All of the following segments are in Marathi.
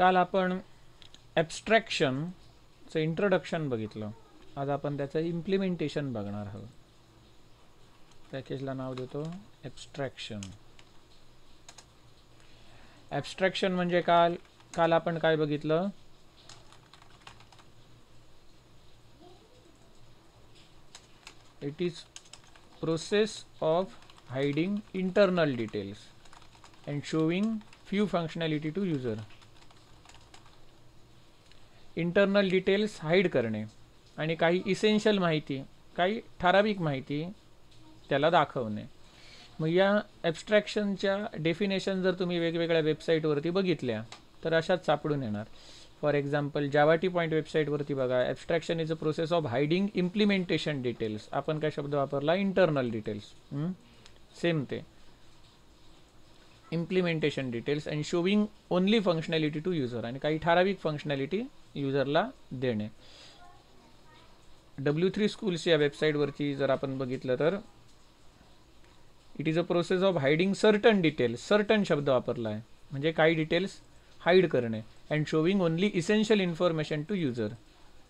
काल आपण ॲब्स्ट्रॅक्शनचं इंट्रोडक्शन बघितलं. आज आपण त्याचं इम्प्लिमेंटेशन बघणार आहोत. पॅकेजला नाव देतो ॲब्स्ट्रॅक्शन. ॲब्स्ट्रॅक्शन म्हणजे काल आपण काय बघितलं? It is process of hiding internal details and showing few functionality to user. Internal details hide करणे आणि काही इसेन्शियल माहिती, काही ठराविक माहिती त्याला दाखवणे. मग या ॲब्स्ट्रॅक्शनच्या डेफिनेशन जर तुम्ही वेगवेगळ्या वेबसाईटवरती बघितल्या तर अशाच सापडून येणार. फॉर एक्झाम्पल जावाटी पॉईंट वेबसाईटवरती बघा, abstraction is a process of hiding implementation details. आपण काय शब्द वापरला? Internal details. सेम ते implementation details and showing only functionality to user, आणि काही ठराविक फंक्शनॅलिटी युजरला देणे. W3 स्कूल्स या वेबसाईटवरती जर आपण बघितलं तर it is a process of hiding certain details. Certain शब्द वापरला आहे म्हणजे काही डिटेल्स हाईड करणे. And showing only essential information to user,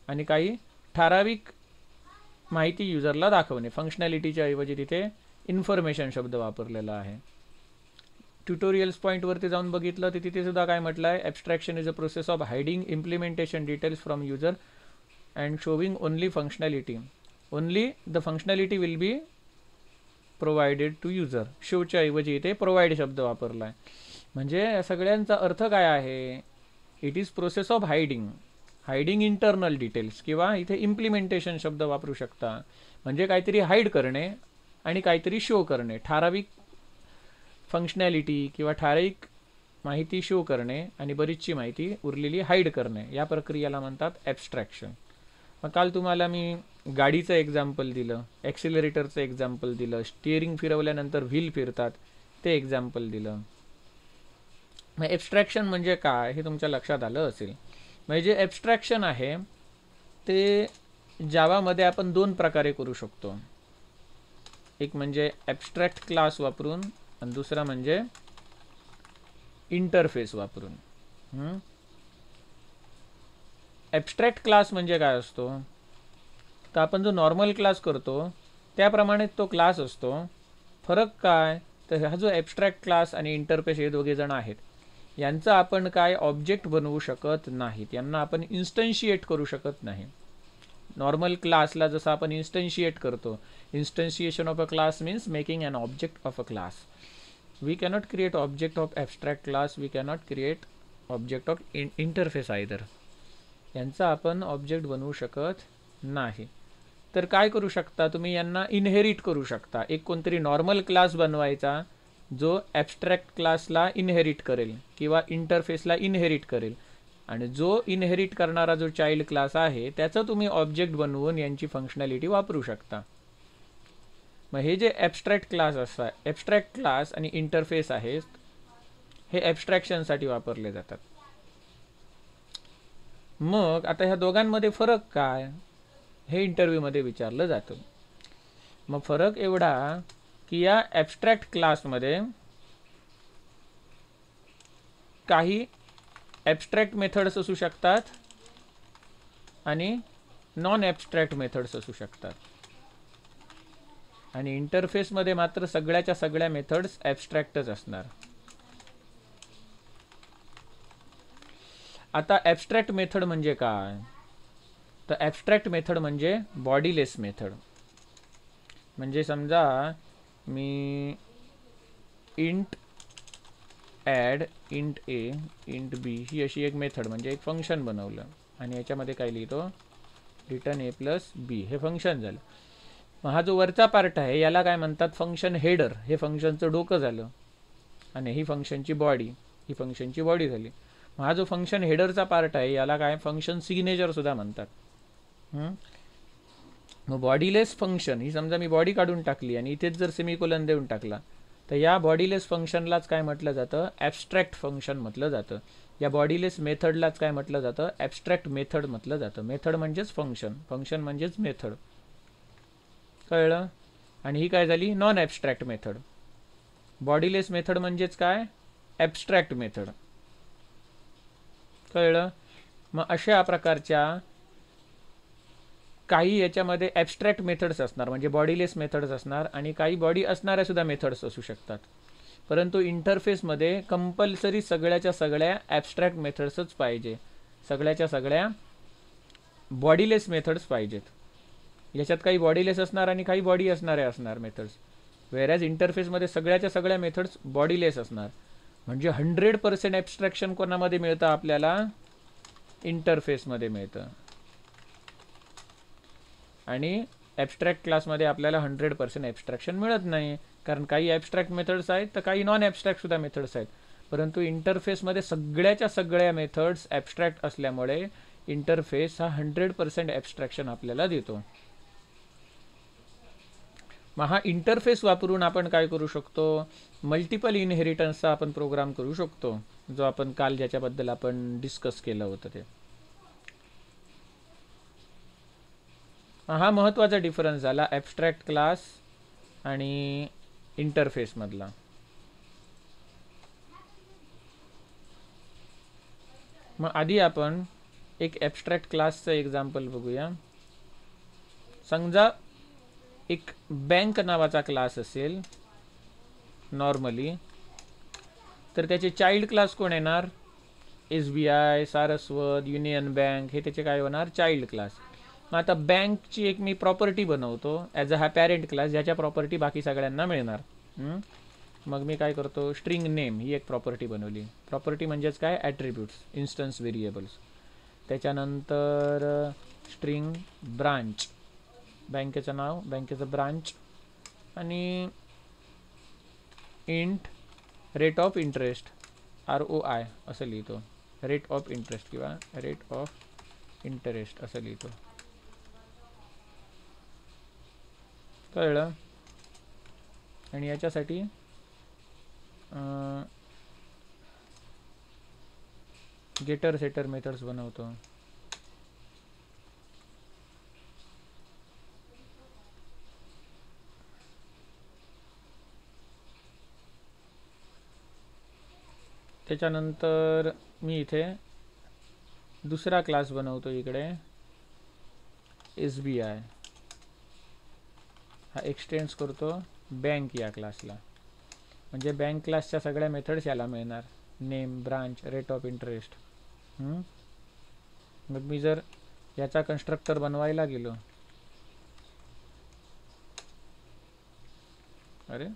आणि काही ठराविक माहिती युजरला दाखवणे. फंक्शनॅलिटीच्या ऐवजी तिथे इन्फॉर्मेशन शब्द वापरलेला आहे. ट्युटोरियल्स पॉईंटवरती जाऊन बघितलं तर तिथे सुद्धा काय म्हटलं आहे? Abstraction is a process of hiding implementation details from user and showing only functionality. Only the functionality will be provided to user. शोच्या ऐवजी इथे प्रोव्हाइड शब्द वापरला आहे. म्हणजे या सगळ्यांचा अर्थ काय आहे? It is process of hiding internal details, किंवा इथे इम्प्लिमेंटेशन शब्द वापरू शकता. म्हणजे काहीतरी हाईड करणे आणि काहीतरी शो करणे. ठराविक फंक्शनॅलिटी किंवा ठराविक माहिती शो करणे आणि बरीचशी माहिती उरलेली हाईड करणे. या प्रक्रियेला म्हणतात ॲब्स्ट्रॅक्शन. मग काल तुम्हाला मी गाडीचं एक्झाम्पल दिलं, ॲक्सिलरेटरचं एक्झाम्पल दिलं, स्टिअरिंग फिरवल्यानंतर व्हील फिरतात ते एक्झाम्पल दिलं. मग ॲब्स्ट्रॅक्शन म्हणजे काय हे तुमच्या लक्षात आलं असेल. म्हणजे जे ॲब्स्ट्रॅक्शन आहे ते जावामध्ये आपण दोन प्रकारे करू शकतो. एक म्हणजे ॲब्स्ट्रॅक्ट क्लास वापरून आणि दुसरा म्हणजे इंटरफेस वापरून. ॲब्स्ट्रॅक्ट क्लास म्हणजे काय असतो? तर आपण जो नॉर्मल क्लास करतो त्याप्रमाणे तो क्लास असतो. फरक काय? तर हा जो ॲब्स्ट्रॅक्ट क्लास आणि इंटरफेस हे दोघे जण आहेत, यांचा आपण काय ऑब्जेक्ट बनवू शकत नाहीत. यांना आपण इन्स्टन्शिएट करू शकत नाही. नॉर्मल क्लासला जसं आपण इन्स्टन्शिएट करतो, instantiation of a class means making an object of a class. We cannot create object of abstract class, we cannot create object of interface either. यांचा आपण ऑब्जेक्ट बनवू शकत नाही. तर काय करू शकता तुम्ही? यांना इनहेरिट करू शकता. एक कोणतरी नॉर्मल क्लास बनवायचा जो ॲब्स्ट्रॅक्ट क्लासला इनहेरिट करेल किंवा इंटरफेसला इनहेरिट करेल, आणि जो इनहेरिट करणारा जो चाइल्ड क्लास आहे त्याचं तुम्ही ऑब्जेक्ट बनवून यांची फंक्शनॅलिटी वापरू शकता. मग हे जे ॲब्स्ट्रॅक्ट क्लास असतात, ॲब्स्ट्रॅक्ट क्लास आणि इंटरफेस आहेत, हे ॲब्स्ट्रॅक्शनसाठी वापरले जातात. मग आता ह्या दोघांमध्ये फरक काय हे इंटरव्ह्यूमध्ये विचारलं जातं. मग फरक एवढा की या ॲब्स्ट्रॅक्ट क्लासमध्ये काही ॲब्स्ट्रॅक्ट मेथड्स असू शकतात आणि नॉन ॲब्स्ट्रॅक्ट मेथड्स असू शकतात, आणि इंटरफेसमध्ये मात्र सगळ्याच्या सगळ्या मेथड्स ॲब्स्ट्रॅक्टच असणार. आता ॲब्स्ट्रॅक्ट मेथड म्हणजे काय? तर ॲब्स्ट्रॅक्ट मेथड म्हणजे बॉडीलेस मेथड. म्हणजे समजा मी इंट ॲड, इंट ए, इंट बी ही अशी एक मेथड म्हणजे एक फंक्शन बनवलं, आणि याच्यामध्ये काय लिहितो? रिटर्न ए प्लस बी. हे फंक्शन झालं. मग हा जो वरचा पार्ट आहे याला काय म्हणतात? Function header. हे फंक्शनचं डोकं झालं, आणि ही फंक्शनची बॉडी, ही फंक्शनची बॉडी झाली. मग हा जो फंक्शन हेडरचा पार्ट आहे याला काय? फंक्शन सिग्नेचर सुद्धा म्हणतात. मग बॉडीलेस फंक्शन ही समजा मी बॉडी काढून टाकली आणि इथेच जर सेमिकोलन देऊन टाकला तर या बॉडीलेस फंक्शनलाच काय म्हटलं जातं? ॲब्स्ट्रॅक्ट फंक्शन म्हटलं जातं. या बॉडीलेस मेथडलाच काय म्हटलं जातं? ॲब्स्ट्रॅक्ट मेथड म्हटलं जातं. मेथड म्हणजेच फंक्शन, फंक्शन म्हणजेच मेथड. कळलं? आणि ही काय झाली? Non abstract method. Bodiless method म्हणजेच काय? Abstract method. कळलं. मग अशा प्रकारच्या काही याच्यामध्ये ॲबस्ट्रॅक्ट मेथड्स असणार, म्हणजे बॉडीलेस मेथड्स असणार, आणि काही बॉडी असणाऱ्या सुद्धा मेथड्स असू शकतात. परंतु इंटरफेसमध्ये कंपल्सरी सगळ्याच्या सगळ्या ॲबस्ट्रॅक्ट मेथड्सच पाहिजे, सगळ्याच्या सगळ्या बॉडीलेस मेथड्स पाहिजेत. याच्यात काही बॉडीलेस असणार आणि काही बॉडी असणारे असणार मेथड्स. वेरॅज इंटरफेसमध्ये सगळ्याच्या सगळ्या मेथड्स बॉडीलेस असणार. म्हणजे 100% ॲबस्ट्रॅक्शन कोणामध्ये मिळतं आपल्याला? इंटरफेसमध्ये मिळतं. आणि ॲबस्ट्रॅक्ट क्लासमध्ये आपल्याला 100% ॲबस्ट्रॅक्शन मिळत नाही, कारण काही ॲबस्ट्रॅक्ट मेथड्स आहेत तर काही नॉन ॲबस्ट्रॅक्ट सुद्धा मेथड्स आहेत. परंतु इंटरफेसमध्ये सगळ्याच्या सगळ्या मेथड्स ॲबस्ट्रॅक्ट असल्यामुळे इंटरफेस हा 100% ॲबस्ट्रॅक्शन आपल्याला देतो. मग हा इंटरफेस वापरून आपण काय करू शकतो? मल्टिपल इनहेरिटन्सचा आपण प्रोग्राम करू शकतो, जो आपण काल ज्याच्याबद्दल आपण डिस्कस केलं होतं ते. हा महत्त्वाचा डिफरन्स झाला ॲबस्ट्रॅक्ट क्लास आणि इंटरफेसमधला. मग आधी आपण एक ॲबस्ट्रॅक्ट क्लासचं एक्झाम्पल बघूया. समजा एक बँक नावाचा क्लास असेल नॉर्मली, तर त्याचे चाइल्ड क्लास कोण येणार? SBI, सारस्वत, युनियन बँक, हे त्याचे काय होणार? Child class. मग आता बँकची एक मी प्रॉपर्टी बनवतो ॲज अ हा पॅरेंट क्लास, ज्याच्या प्रॉपर्टी बाकी सगळ्यांना मिळणार. मग मी काय करतो? स्ट्रिंग नेम ही एक प्रॉपर्टी बनवली. प्रॉपर्टी म्हणजेच काय? Attributes, instance variables. त्याच्यानंतर स्ट्रिंग ब्रांच, बँकेचं नाव, बँकेचं ब्रांच, आणि int rate of interest, ROI असं लिहितो, रेट ऑफ इंटरेस्ट किंवा रेट ऑफ इंटरेस्ट असं लिहितो. कळलं. आणि याच्यासाठी गेटर सेटर मेथड्स बनवतो. त्याच्यानंतर मी इथे दुसरा क्लास बनवतो इकडे SBI, हा एक्सटेंड्स करतो बँक या क्लासला. म्हणजे बँक क्लासच्या सगळ्या मेथड्स याला मिळणार, name, branch, rate of interest. मग मी जर याचा कन्स्ट्रक्टर बनवायला गेलो, अरे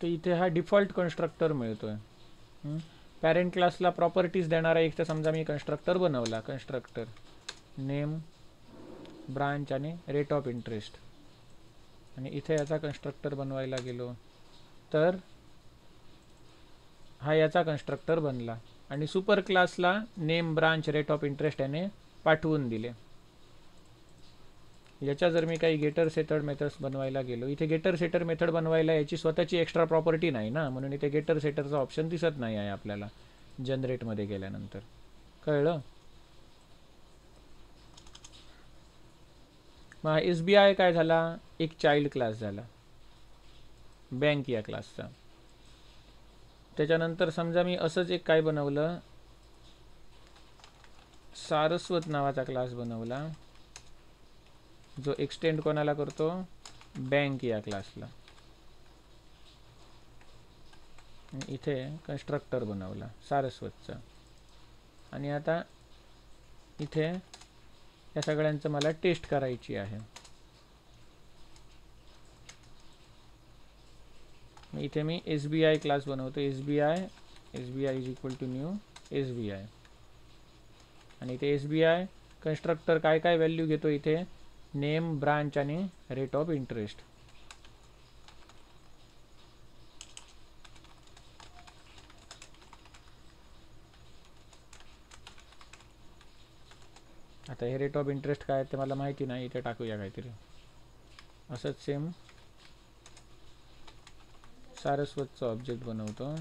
तर इथे हा डिफॉल्ट कन्स्ट्रक्टर मिळतोय. पॅरेंट क्लासला प्रॉपर्टीज देणारा एक तर समजा मी कन्स्ट्रक्टर बनवला, कन्स्ट्रक्टर नेम, ब्रांच आणि रेट ऑफ इंटरेस्ट. आणि इथे याचा कन्स्ट्रक्टर बनवायला गेलो तर हा याचा कन्स्ट्रक्टर बनला, आणि सुपर क्लासला name, branch, rate of interest याने पाठवून दिले. याच्या जर मी काही गेटर सेटर मेथड्स बनवायला गेलो, इथे गेटर सेटर मेथड बनवायला याची स्वतःची एक्स्ट्रा प्रॉपर्टी नाही ना, म्हणून इथे गेटर सेटरचा ऑप्शन दिसत नाही आहे आपल्याला जनरेटमध्ये गेल्यानंतर. कळलं. मग SBI काय झाला? एक चाइल्ड क्लास झाला बँक या क्लासचा. त्याच्यानंतर समजा मी असंच एक काय बनवलं, सारस्वत नावाचा क्लास बनवला, जो एक्सटेंड कोणाला करतो? बँक या क्लासला. इथे कन्स्ट्रक्टर बनवला सारस्वतचा. आणि आता इथे या सगळ्यांचं मला टेस्ट करायची आहे. इथे मी SBI क्लास बनवतो, SBI is equal to new SBI. आणि इथे SBI कन्स्ट्रक्टर काय काय व्हॅल्यू घेतो? इथे नेम, ब्रांच आणि रेट ऑफ इंटरेस्ट. आता हे रेट ऑफ इंटरेस्ट काय ते मला माहिती नाही, इथे टाकूया काहीतरी असंच सेम सारस्वतचं ऑब्जेक्ट बनवतो.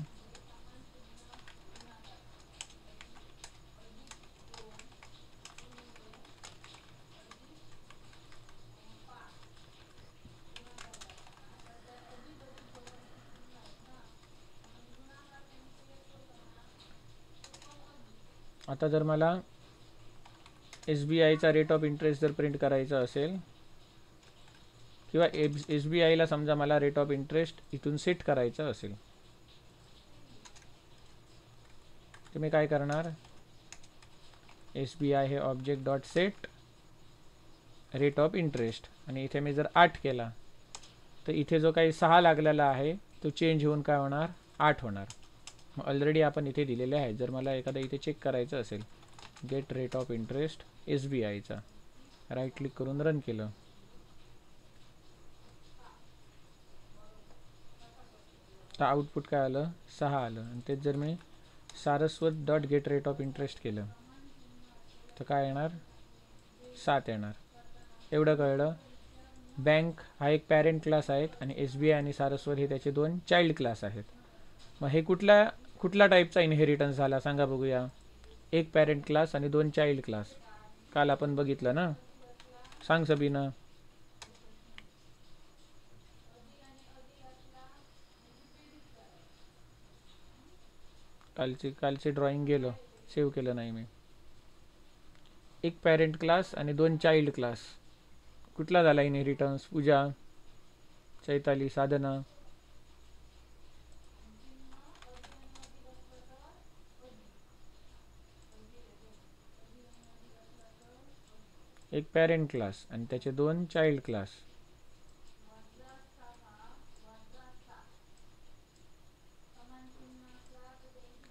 आता जर मला SBIचा रेट ऑफ इंटरेस्ट जर प्रिंट करायचा असेल किंवा SBIला समजा मला रेट ऑफ इंटरेस्ट इथून सेट करायचं असेल तर मी काय करणार, SBI हे object dot set rate of interest आणि इथे मी जर 8 केला तर इथे जो काही 6 लागलेला आहे तो चेंज होऊन काय होणार 8 होणार. ऑलरेडी आपण इथे दिलेले आहे. जर मला एखादा इथे चेक करायचं असेल गेट रेट ऑफ इंटरेस्ट SBIचा, राईट क्लिक करून रन केलं तर आउटपुट काय आलं 6 आलं. आणि तेच जर मी Saraswat dot get rate of interest केलं तर काय येणार 7 येणार. एवढं कळलं. बँक हा एक पॅरेंट क्लास आहेत आणि SBI आणि सारस्वत हे त्याचे 2 चाइल्ड क्लास आहेत. मग हे कुठला टाईपचा इनहेरिटन्स झाला सांगा बघूया. एक पॅरेंट क्लास आणि 2 चाइल्ड क्लास. काल आपण बघितलं ना, सांग सबीना. कालचे ड्रॉइंग गेलो, सेव्ह केलं नाही मी. एक पॅरेंट क्लास आणि 2 चाइल्ड क्लास. कुठला झाला इनहेरिटन्स? पूजा, चैताली, साधना. एक पॅरेंट क्लास आणि त्याचे 2 चाइल्ड क्लास.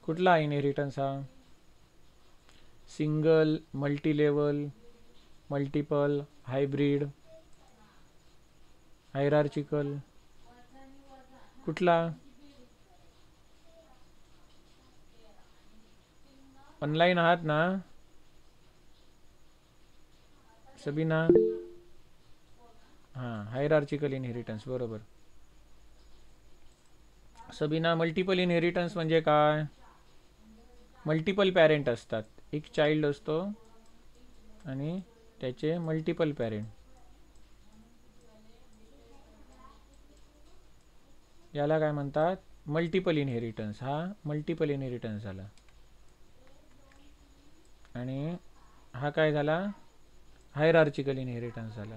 कुठला इनहेरिटन्स हा? Single, multi level, multiple, hybrid, hierarchical, कुठला? ऑनलाइन आहात ना सबीना? हां, हायरार्चिकल इनहेरिटन्स बरोबर. सबीना, मल्टिपल इनहेरिटन्स म्हणजे काय? मल्टिपल पॅरेंट असतात, एक चाइल्ड असतो आणि त्याचे मल्टिपल पॅरेंट. याला काय म्हणतात? Multiple inheritance. हा मल्टिपल इनहेरिटन्स झाला. आणि हा काय झाला? हायरार्चिकल इनहेरिटन्स झाला.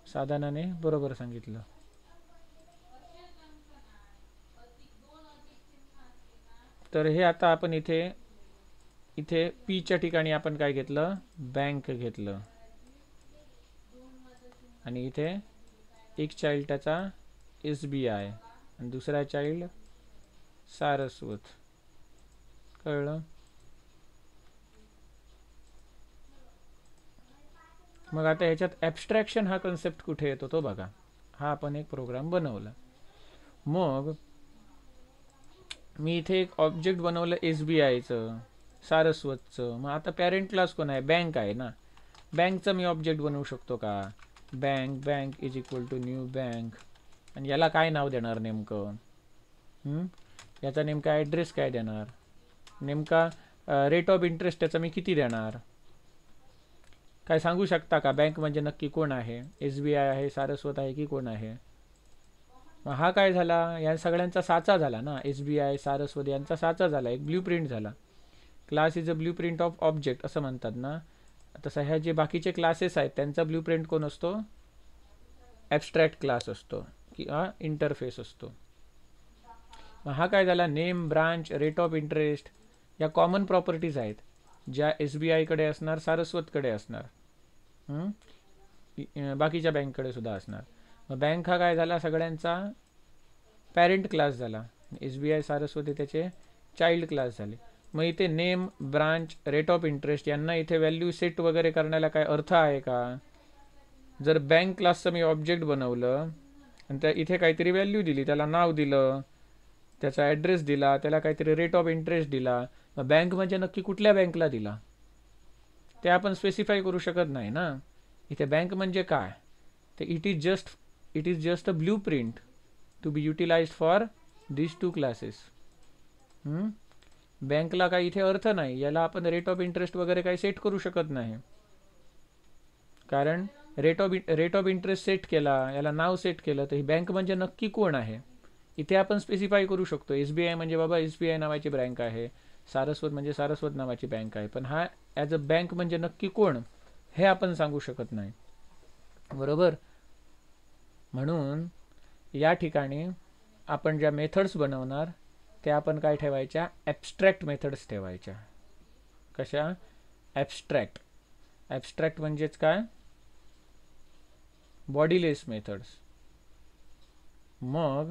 साधनाने बरोबर सांगितलं. तर हे आता आपण इथे पीच्या ठिकाणी आपण काय घेतलं? बँक घेतलं. आणि इथे एक चाइल्ड त्याचा SBI आणि दुसरा चाइल्ड सारस्वत. कळलं? मग आता ह्याच्यात ॲब्स्ट्रॅक्शन हा कन्सेप्ट कुठे येतो तो बघा. हा आपण एक प्रोग्राम बनवला. मग मी इथे एक ऑब्जेक्ट बनवलं SBIचं, सारस्वतचं. मग आता पॅरेंट क्लास कोण आहे? बँक आहे ना. बँकचं मी ऑब्जेक्ट बनवू शकतो का? Bank is equal to new bank. आणि याला काय नाव देणार नेमकं? याचा नेमका ॲड्रेस काय देणार? नेमका रेट ऑफ इंटरेस्ट त्याचा मी किती देणार? काय सांगू शकता का? बँक म्हणजे नक्की कोण आहे? SBI आहे, सारस्वत आहे की कोण आहे? मग हा काय झाला? या सगळ्यांचा साचा झाला ना. SBI, सारस्वत यांचा साचा झाला, एक ब्ल्यू प्रिंट झाला. Class is a blue print of object असं म्हणतात ना. तसं ह्या जे बाकीचे क्लासेस आहेत त्यांचा ब्ल्यू प्रिंट कोण असतो? ॲब्स्ट्रॅक्ट क्लास असतो किंवा इंटरफेस असतो. मग हा काय झाला? Name, branch, rate of interest या कॉमन प्रॉपर्टीज आहेत ज्या SBIकडे असणार, सारस्वतकडे असणार, बाकीच्या बँककडे सुद्धा असणार. मग बँक हा काय झाला? सगळ्यांचा पॅरेंट क्लास झाला. SBI, सारस्वती त्याचे चाइल्ड क्लास झाले. मग इथे name, branch, rate of interest यांना इथे व्हॅल्यू सेट वगैरे करण्याला काय अर्थ आहे का? जर बँक क्लासचं मी ऑब्जेक्ट बनवलं आणि त्या इथे काहीतरी व्हॅल्यू दिली, त्याला नाव दिलं, त्याचा ॲड्रेस दिला, त्याला काहीतरी रेट ऑफ इंटरेस्ट दिला, मग बँक म्हणजे नक्की कुठल्या बँकला दिला? ते आपण स्पेसिफाय करू शकत नाही ना. इथे बँक म्हणजे काय, तर it is just a blueprint to be utilized for this two classes. बँकला काही इथे अर्थ नाही, याला आपण रेट ऑफ इंटरेस्ट वगैरे काही सेट करू शकत नाही. कारण रेट ऑफ इंटरेस्ट सेट केला, याला नाव सेट केलं, तर ही बँक म्हणजे नक्की कोण आहे इथे आपण स्पेसिफाय करू शकतो. SBI म्हणजे बाबा SBI नावाची बँक आहे, सारस्वत म्हणजे सारस्वत नावाची बँक आहे, पण हा ॲज अ बँक म्हणजे नक्की कोण हे आपण सांगू शकत नाही. बरोबर. म्हणून या ठिकाणी आपण ज्या मेथड्स बनवणार त्या आपण काय ठेवायच्या, ॲब्स्ट्रॅक्ट मेथड्स ठेवायच्या. कशा, ॲब्स्ट्रॅक्ट. ॲब्स्ट्रॅक्ट म्हणजेच काय, बॉडीलेस मेथड्स. मग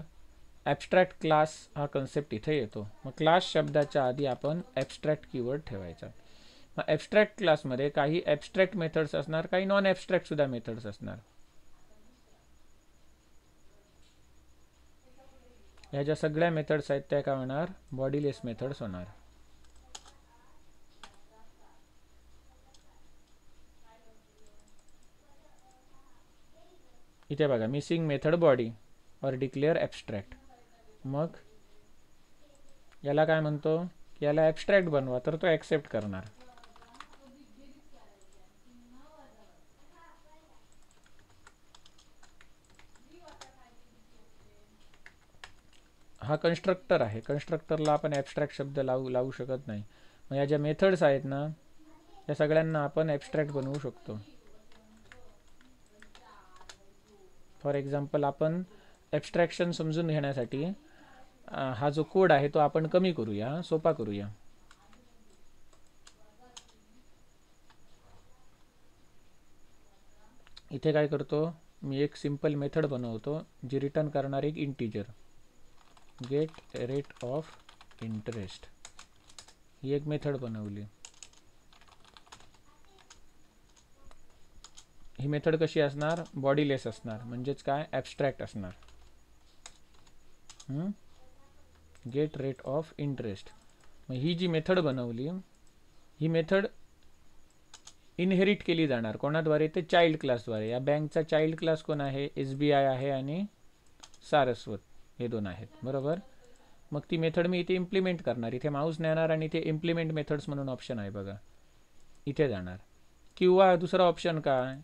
ॲब्स्ट्रॅक्ट क्लास हा कन्सेप्ट इथे येतो. मग क्लास शब्दाच्या आधी आपण ॲब्स्ट्रॅक्ट कीवर्ड ठेवायचा. मग ॲब्स्ट्रॅक्ट क्लासमध्ये काही ॲब्स्ट्रॅक्ट मेथड्स असणार, काही नॉन ॲब्स्ट्रॅक्ट सुद्धा मेथड्स असणार. ह्या ज्या सगळ्या मेथड्स आहेत त्या काय होणार, बॉडीलेस मेथड्स होणार. इथे बघा, मिसिंग मेथड बॉडी और डिक्लेअर ॲब्स्ट्रॅक्ट. मग याला काय म्हणतो, याला ॲब्स्ट्रॅक्ट बनवा, तर तो ॲक्सेप्ट करणार. हा कन्स्ट्रक्टर आहे, कन्स्ट्रक्टरला आपण ॲब्स्ट्रॅक्ट शब्द लावू शकत नाही. मग या ज्या मेथड्स आहेत ना, या सगळ्यांना आपण ॲब्स्ट्रॅक्ट बनवू शकतो. फॉर एक्झाम्पल, आपण ॲब्स्ट्रॅक्शन समजून घेण्यासाठी हा जो कोड आहे तो आपण कमी करूया, सोपा करूया. इथे काय करतो मी, एक सिंपल मेथड बनवतो जी रिटर्न करणार एक integer, get rate of interest. ही एक मेथड बनवली. ही मेथड कशी असणार, बॉडीलेस असणार, म्हणजेच काय, ॲब्स्ट्रॅक्ट असणार. Get rate of interest. मग ही जी मेथड बनवली, ही मेथड इनहेरिट केली जाणार कोणाद्वारे, ते चाइल्ड क्लासद्वारे. या बँकचा चाइल्ड क्लास कोण आहे, SBI आहे आणि सारस्वत, हे दोन आहेत. बरोबर. मग ती मेथड मी इथे इम्प्लिमेंट करणार. इथे माऊस नेणार आणि इथे इम्प्लिमेंट मेथड्स म्हणून ऑप्शन आहे बघा, इथे जाणार. किंवा दुसरा ऑप्शन काय,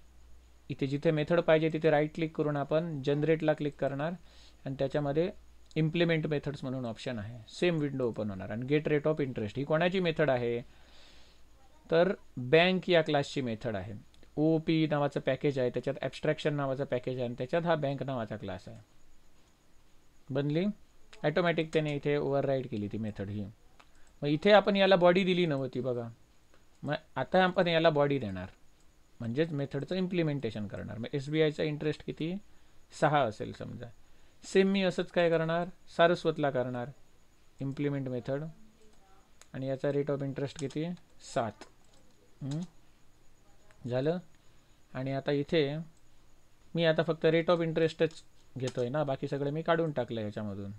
इथे जिथे मेथड पाहिजे तिथे राईट क्लिक करून आपण जनरेटला क्लिक करणार आणि त्याच्यामध्ये इम्प्लिमेंट मेथड्स म्हणून ऑप्शन आहे, सेम विंडो ओपन होणार. आणि गेट रेट ऑफ इंटरेस्ट ही कोणाची मेथड आहे, तर बँक या क्लासची मेथड आहे. OOP नावाचं पॅकेज आहे, त्याच्यात ॲब्स्ट्रॅक्शन नावाचं पॅकेज आहे आणि त्याच्यात हा बँक नावाचा क्लास आहे. बनली ॲटोमॅटिक, त्याने इथे ओव्हरराईड केली ती मेथड ही. मग इथे आपण याला बॉडी दिली नव्हती बघा, मग आता आपण याला बॉडी देणार, म्हणजेच मेथडचं इम्प्लिमेंटेशन करणार. मग SBIचा इंटरेस्ट किती, 6 असेल समजा. सेम मी असंच काय करणार, सारस्वतला करणार इम्प्लिमेंट मेथड, आणि याचा रेट ऑफ इंटरेस्ट किती, 7. झालं. आणि आता इथे मी आता फक्त रेट ऑफ इंटरेस्टच घेतोय ना, बाकी सगळे मी काढून टाकलं याच्यामधून.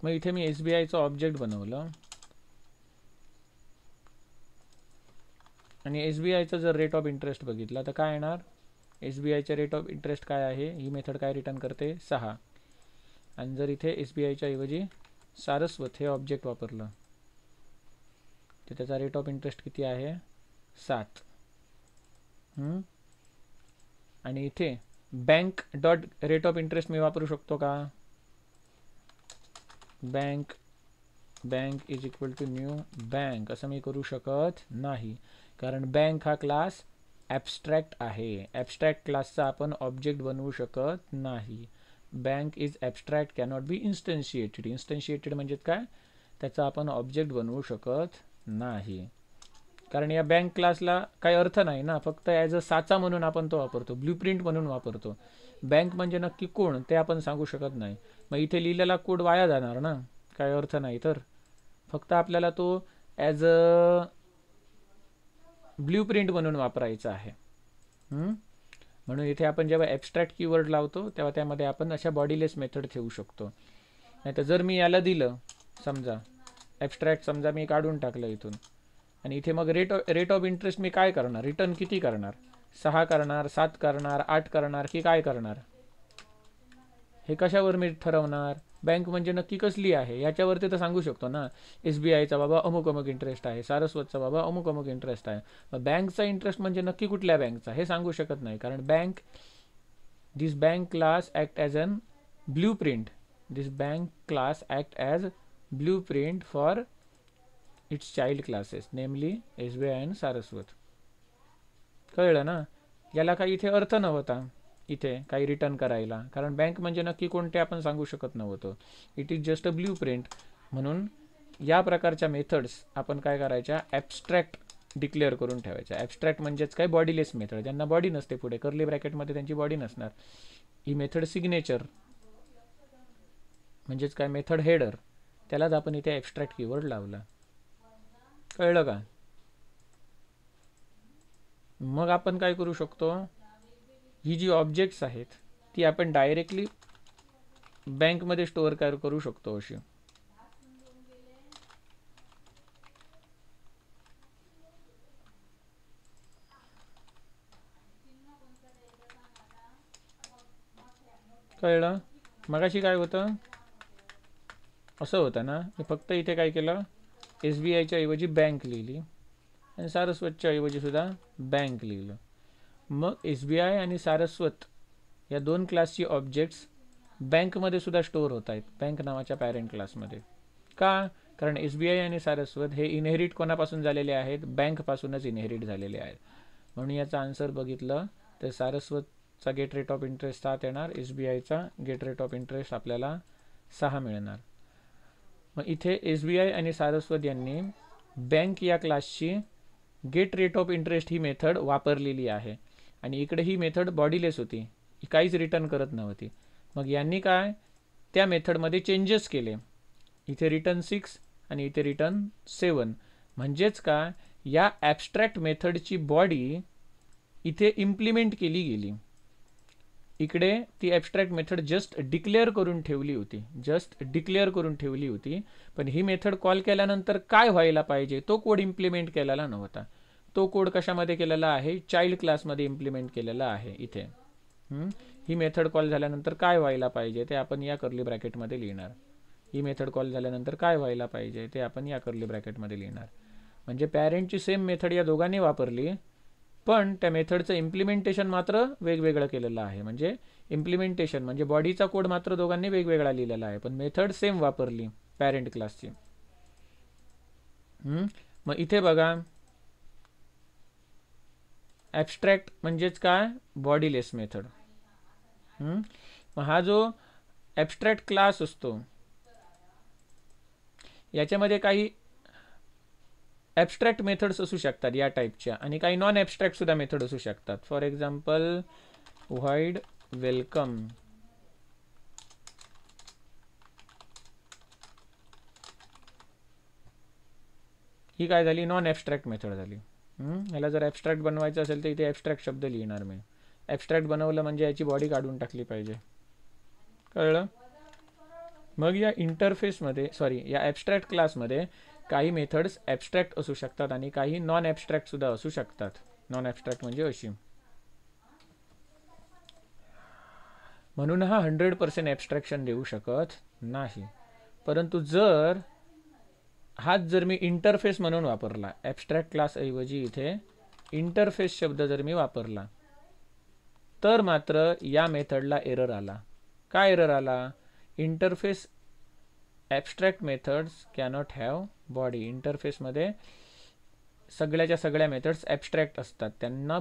मग इथे मी SBIचं ऑब्जेक्ट बनवलं आणि SBIचं जर रेट ऑफ इंटरेस्ट बघितला तर काय येणार, SBIचं रेट ऑफ इंटरेस्ट काय आहे, ही मेथड काय रिटर्न करते, 6. आणि जर इथे SBIच्या ऐवजी सारस्वत हे ऑब्जेक्ट वापरलं तर त्याचा रेट ऑफ इंटरेस्ट किती आहे, 7. आणि इथे bank dot rate of interest मी वापरू शकतो का, bank is equal to new bank असं मी करू शकत नाही, कारण बँक हा क्लास ॲब्स्ट्रॅक्ट आहे. ॲब्स्ट्रॅक्ट क्लासचा आपण ऑब्जेक्ट बनवू शकत नाही. Bank is abstract, cannot be instantiated. Instantiated म्हणजे काय, त्याचा आपण ऑब्जेक्ट बनवू शकत नाही, कारण या बँक क्लासला काही अर्थ नाही ना, फक्त ॲज अ साचा म्हणून आपण तो वापरतो, ब्ल्यूप्रिंट म्हणून वापरतो. बँक म्हणजे नक्की कोण ते आपण सांगू शकत नाही. मग इथे लिहिलेला कोड वाया जाणार ना, काही अर्थ नाही. तर फक्त आपल्याला तो ॲज अ ब्ल्यूप्रिंट म्हणून वापरायचा आहे. म्हणून इथे आपण जेव्हा ॲब्स्ट्रॅक्ट कीवर्ड लावतो तेव्हा त्यामध्ये आपण अशा बॉडीलेस मेथड ठेवू शकतो. नाही तर जर मी याला दिलं समजा ॲबस्ट्रॅक्ट समजा मी काढून टाकलं इथून, आणि इथे मग रेट ऑफ इंटरेस्ट मी काय करणार, रिटर्न किती करणार, 6 करणार, 7 करणार, 8 करणार की काय करणार, हे कशावर मी ठरवणार, बँक म्हणजे नक्की कसली आहे याच्यावरती तर सांगू शकतो ना. SBIचा बाबा अमुक अमुक इंटरेस्ट आहे, सारस्वतचा बाबा अमुक अमुक इंटरेस्ट आहे. मग बँकचा इंटरेस्ट म्हणजे नक्की कुठल्या बँकचा हे सांगू शकत नाही, कारण this bank class act as an blueprint, this bank class act as blueprint for its child classes, namely SBI and Saraswat. कळलं ना. याला काही इथे अर्थ नव्हता इथे काही रिटर्न करायला, कारण बँक म्हणजे नक्की कोणते आपण सांगू शकत नव्हतो. It is just a blueprint. म्हणून या प्रकारच्या मेथड्स आपण काय करायच्या, ॲबस्ट्रॅक्ट डिक्लेअर करून ठेवायच्या. ॲबस्ट्रॅक्ट म्हणजेच काय, बॉडीलेस मेथड, ज्यांना बॉडी नसते, पुढे कर्ली ब्रॅकेटमध्ये त्यांची बॉडी नसणार. ही मेथड सिग्नेचर म्हणजेच काय, मेथड हेडर, त्यालाच आपण इथे ॲबस्ट्रॅक्ट कीवर्ड लावला. कळलं का. मग आपण काय करू शकतो, ही जी ऑब्जेक्ट्स आहेत ती आपण डायरेक्टली बँकमध्ये स्टोअर करू शकतो अशी. कळलं. मगाशी काय होतं, असं होतं ना, मी फक्त इथे काय केलं, SBIच्या ऐवजी बँक लिहिली आणि सारस्वतच्या ऐवजी सुद्धा बँक लिहिलं. मग SBI आणि सारस्वत या दोन क्लासची ऑब्जेक्ट्स बँकमध्ये सुद्धा स्टोअर होत आहेत, बँक नावाच्या पॅरेंट क्लासमध्ये. का, कारण SBI आणि सारस्वत हे इनहेरिट कोणापासून झालेले आहेत, बँकपासूनच इनहेरिट झालेले आहेत. म्हणून याचा आन्सर बघितलं तर सारस्वतचा गेट रेट ऑफ इंटरेस्ट 7 येणार, SBIचा गेट रेट ऑफ इंटरेस्ट आपल्याला 6 मिळणार. मग इथे SBI आणि सारस्वत यांनी बँक या क्लासची गेट रेट ऑफ इंटरेस्ट ही मेथड वापरलेली आहे, आणि इकडे ही मेथड बॉडीलेस होती, ही काहीच रिटर्न करत नव्हती. मग यांनी काय, त्या मेथडमध्ये चेंजेस केले, इथे रिटर्न 6 आणि इथे रिटर्न 7. म्हणजेच काय, या ॲबस्ट्रॅक्ट मेथडची बॉडी इथे इम्प्लिमेंट केली गेली. इकडे ती ॲबस्ट्रॅक्ट मेथड जस्ट डिक्लेअर करून ठेवली होती, पण ही मेथड कॉल केल्यानंतर काय व्हायला पाहिजे तो कोड इम्प्लिमेंट केलेला नव्हता. तो कोड कशामध्ये केलेला आहे, चाइल्ड क्लासमध्ये इम्प्लिमेंट केलेला आहे इथे. ही मेथड कॉल झाल्यानंतर काय व्हायला पाहिजे ते आपण या कर्ली ब्रॅकेटमध्ये लिहिणार. ही मेथड कॉल झाल्यानंतर काय व्हायला पाहिजे ते आपण या कर्ली ब्रॅकेटमध्ये लिहिणार. म्हणजे पॅरेंटची सेम मेथड या दोघांनी वापरली, पण त्या मेथडचं इम्प्लिमेंटेशन मात्र वेगवेगळं केलेलं आहे. म्हणजे इम्प्लिमेंटेशन म्हणजे बॉडीचा कोड मात्र दोघांनी वेगवेगळा लिहिलेला आहे, पण मेथड सेम वापरली पॅरेंट क्लासची. मग इथे बघा, ॲबस्ट्रॅक्ट म्हणजेच काय, बॉडीलेस मेथड. मग हा जो ॲबस्ट्रॅक्ट क्लास असतो याच्यामध्ये काही ॲबस्ट्रॅक्ट मेथड्स असू शकतात या टाईपच्या, आणि काही नॉन ॲबस्ट्रॅक्ट सुद्धा मेथड असू शकतात. फॉर एक्झाम्पल व्हाईड वेलकम, ही काय झाली, नॉन ॲबस्ट्रॅक्ट मेथड झाली. याला जर ॲबस्ट्रॅक्ट बनवायचं असेल तर इथे ॲबस्ट्रॅक्ट शब्द लिहिणार मी. ॲबस्ट्रॅक्ट बनवलं म्हणजे याची बॉडी काढून टाकली पाहिजे. कळलं. मग या इंटरफेसमध्ये या ॲबस्ट्रॅक्ट क्लासमध्ये काही मेथड्स ॲबस्ट्रॅक्ट असू शकतात आणि काही नॉन ॲबस्ट्रॅक्ट सुद्धा असू शकतात. नॉन ॲबस्ट्रॅक्ट म्हणजे अशी. म्हणून हा 100% ॲबस्ट्रॅक्शन देऊ शकत नाही. परंतु जर मी इंटरफेस म्हणून वापरला, ॲबस्ट्रॅक्ट क्लास ऐवजी इथे इंटरफेस शब्द जर मी वापरला, तर मात्र या मेथडला एरर आला. काय एरर आला, interface abstract methods cannot have body. इंटरफेसमध्ये सगळ्याच्या सगळ्या मेथड्स ॲबस्ट्रॅक्ट असतात, त्यांना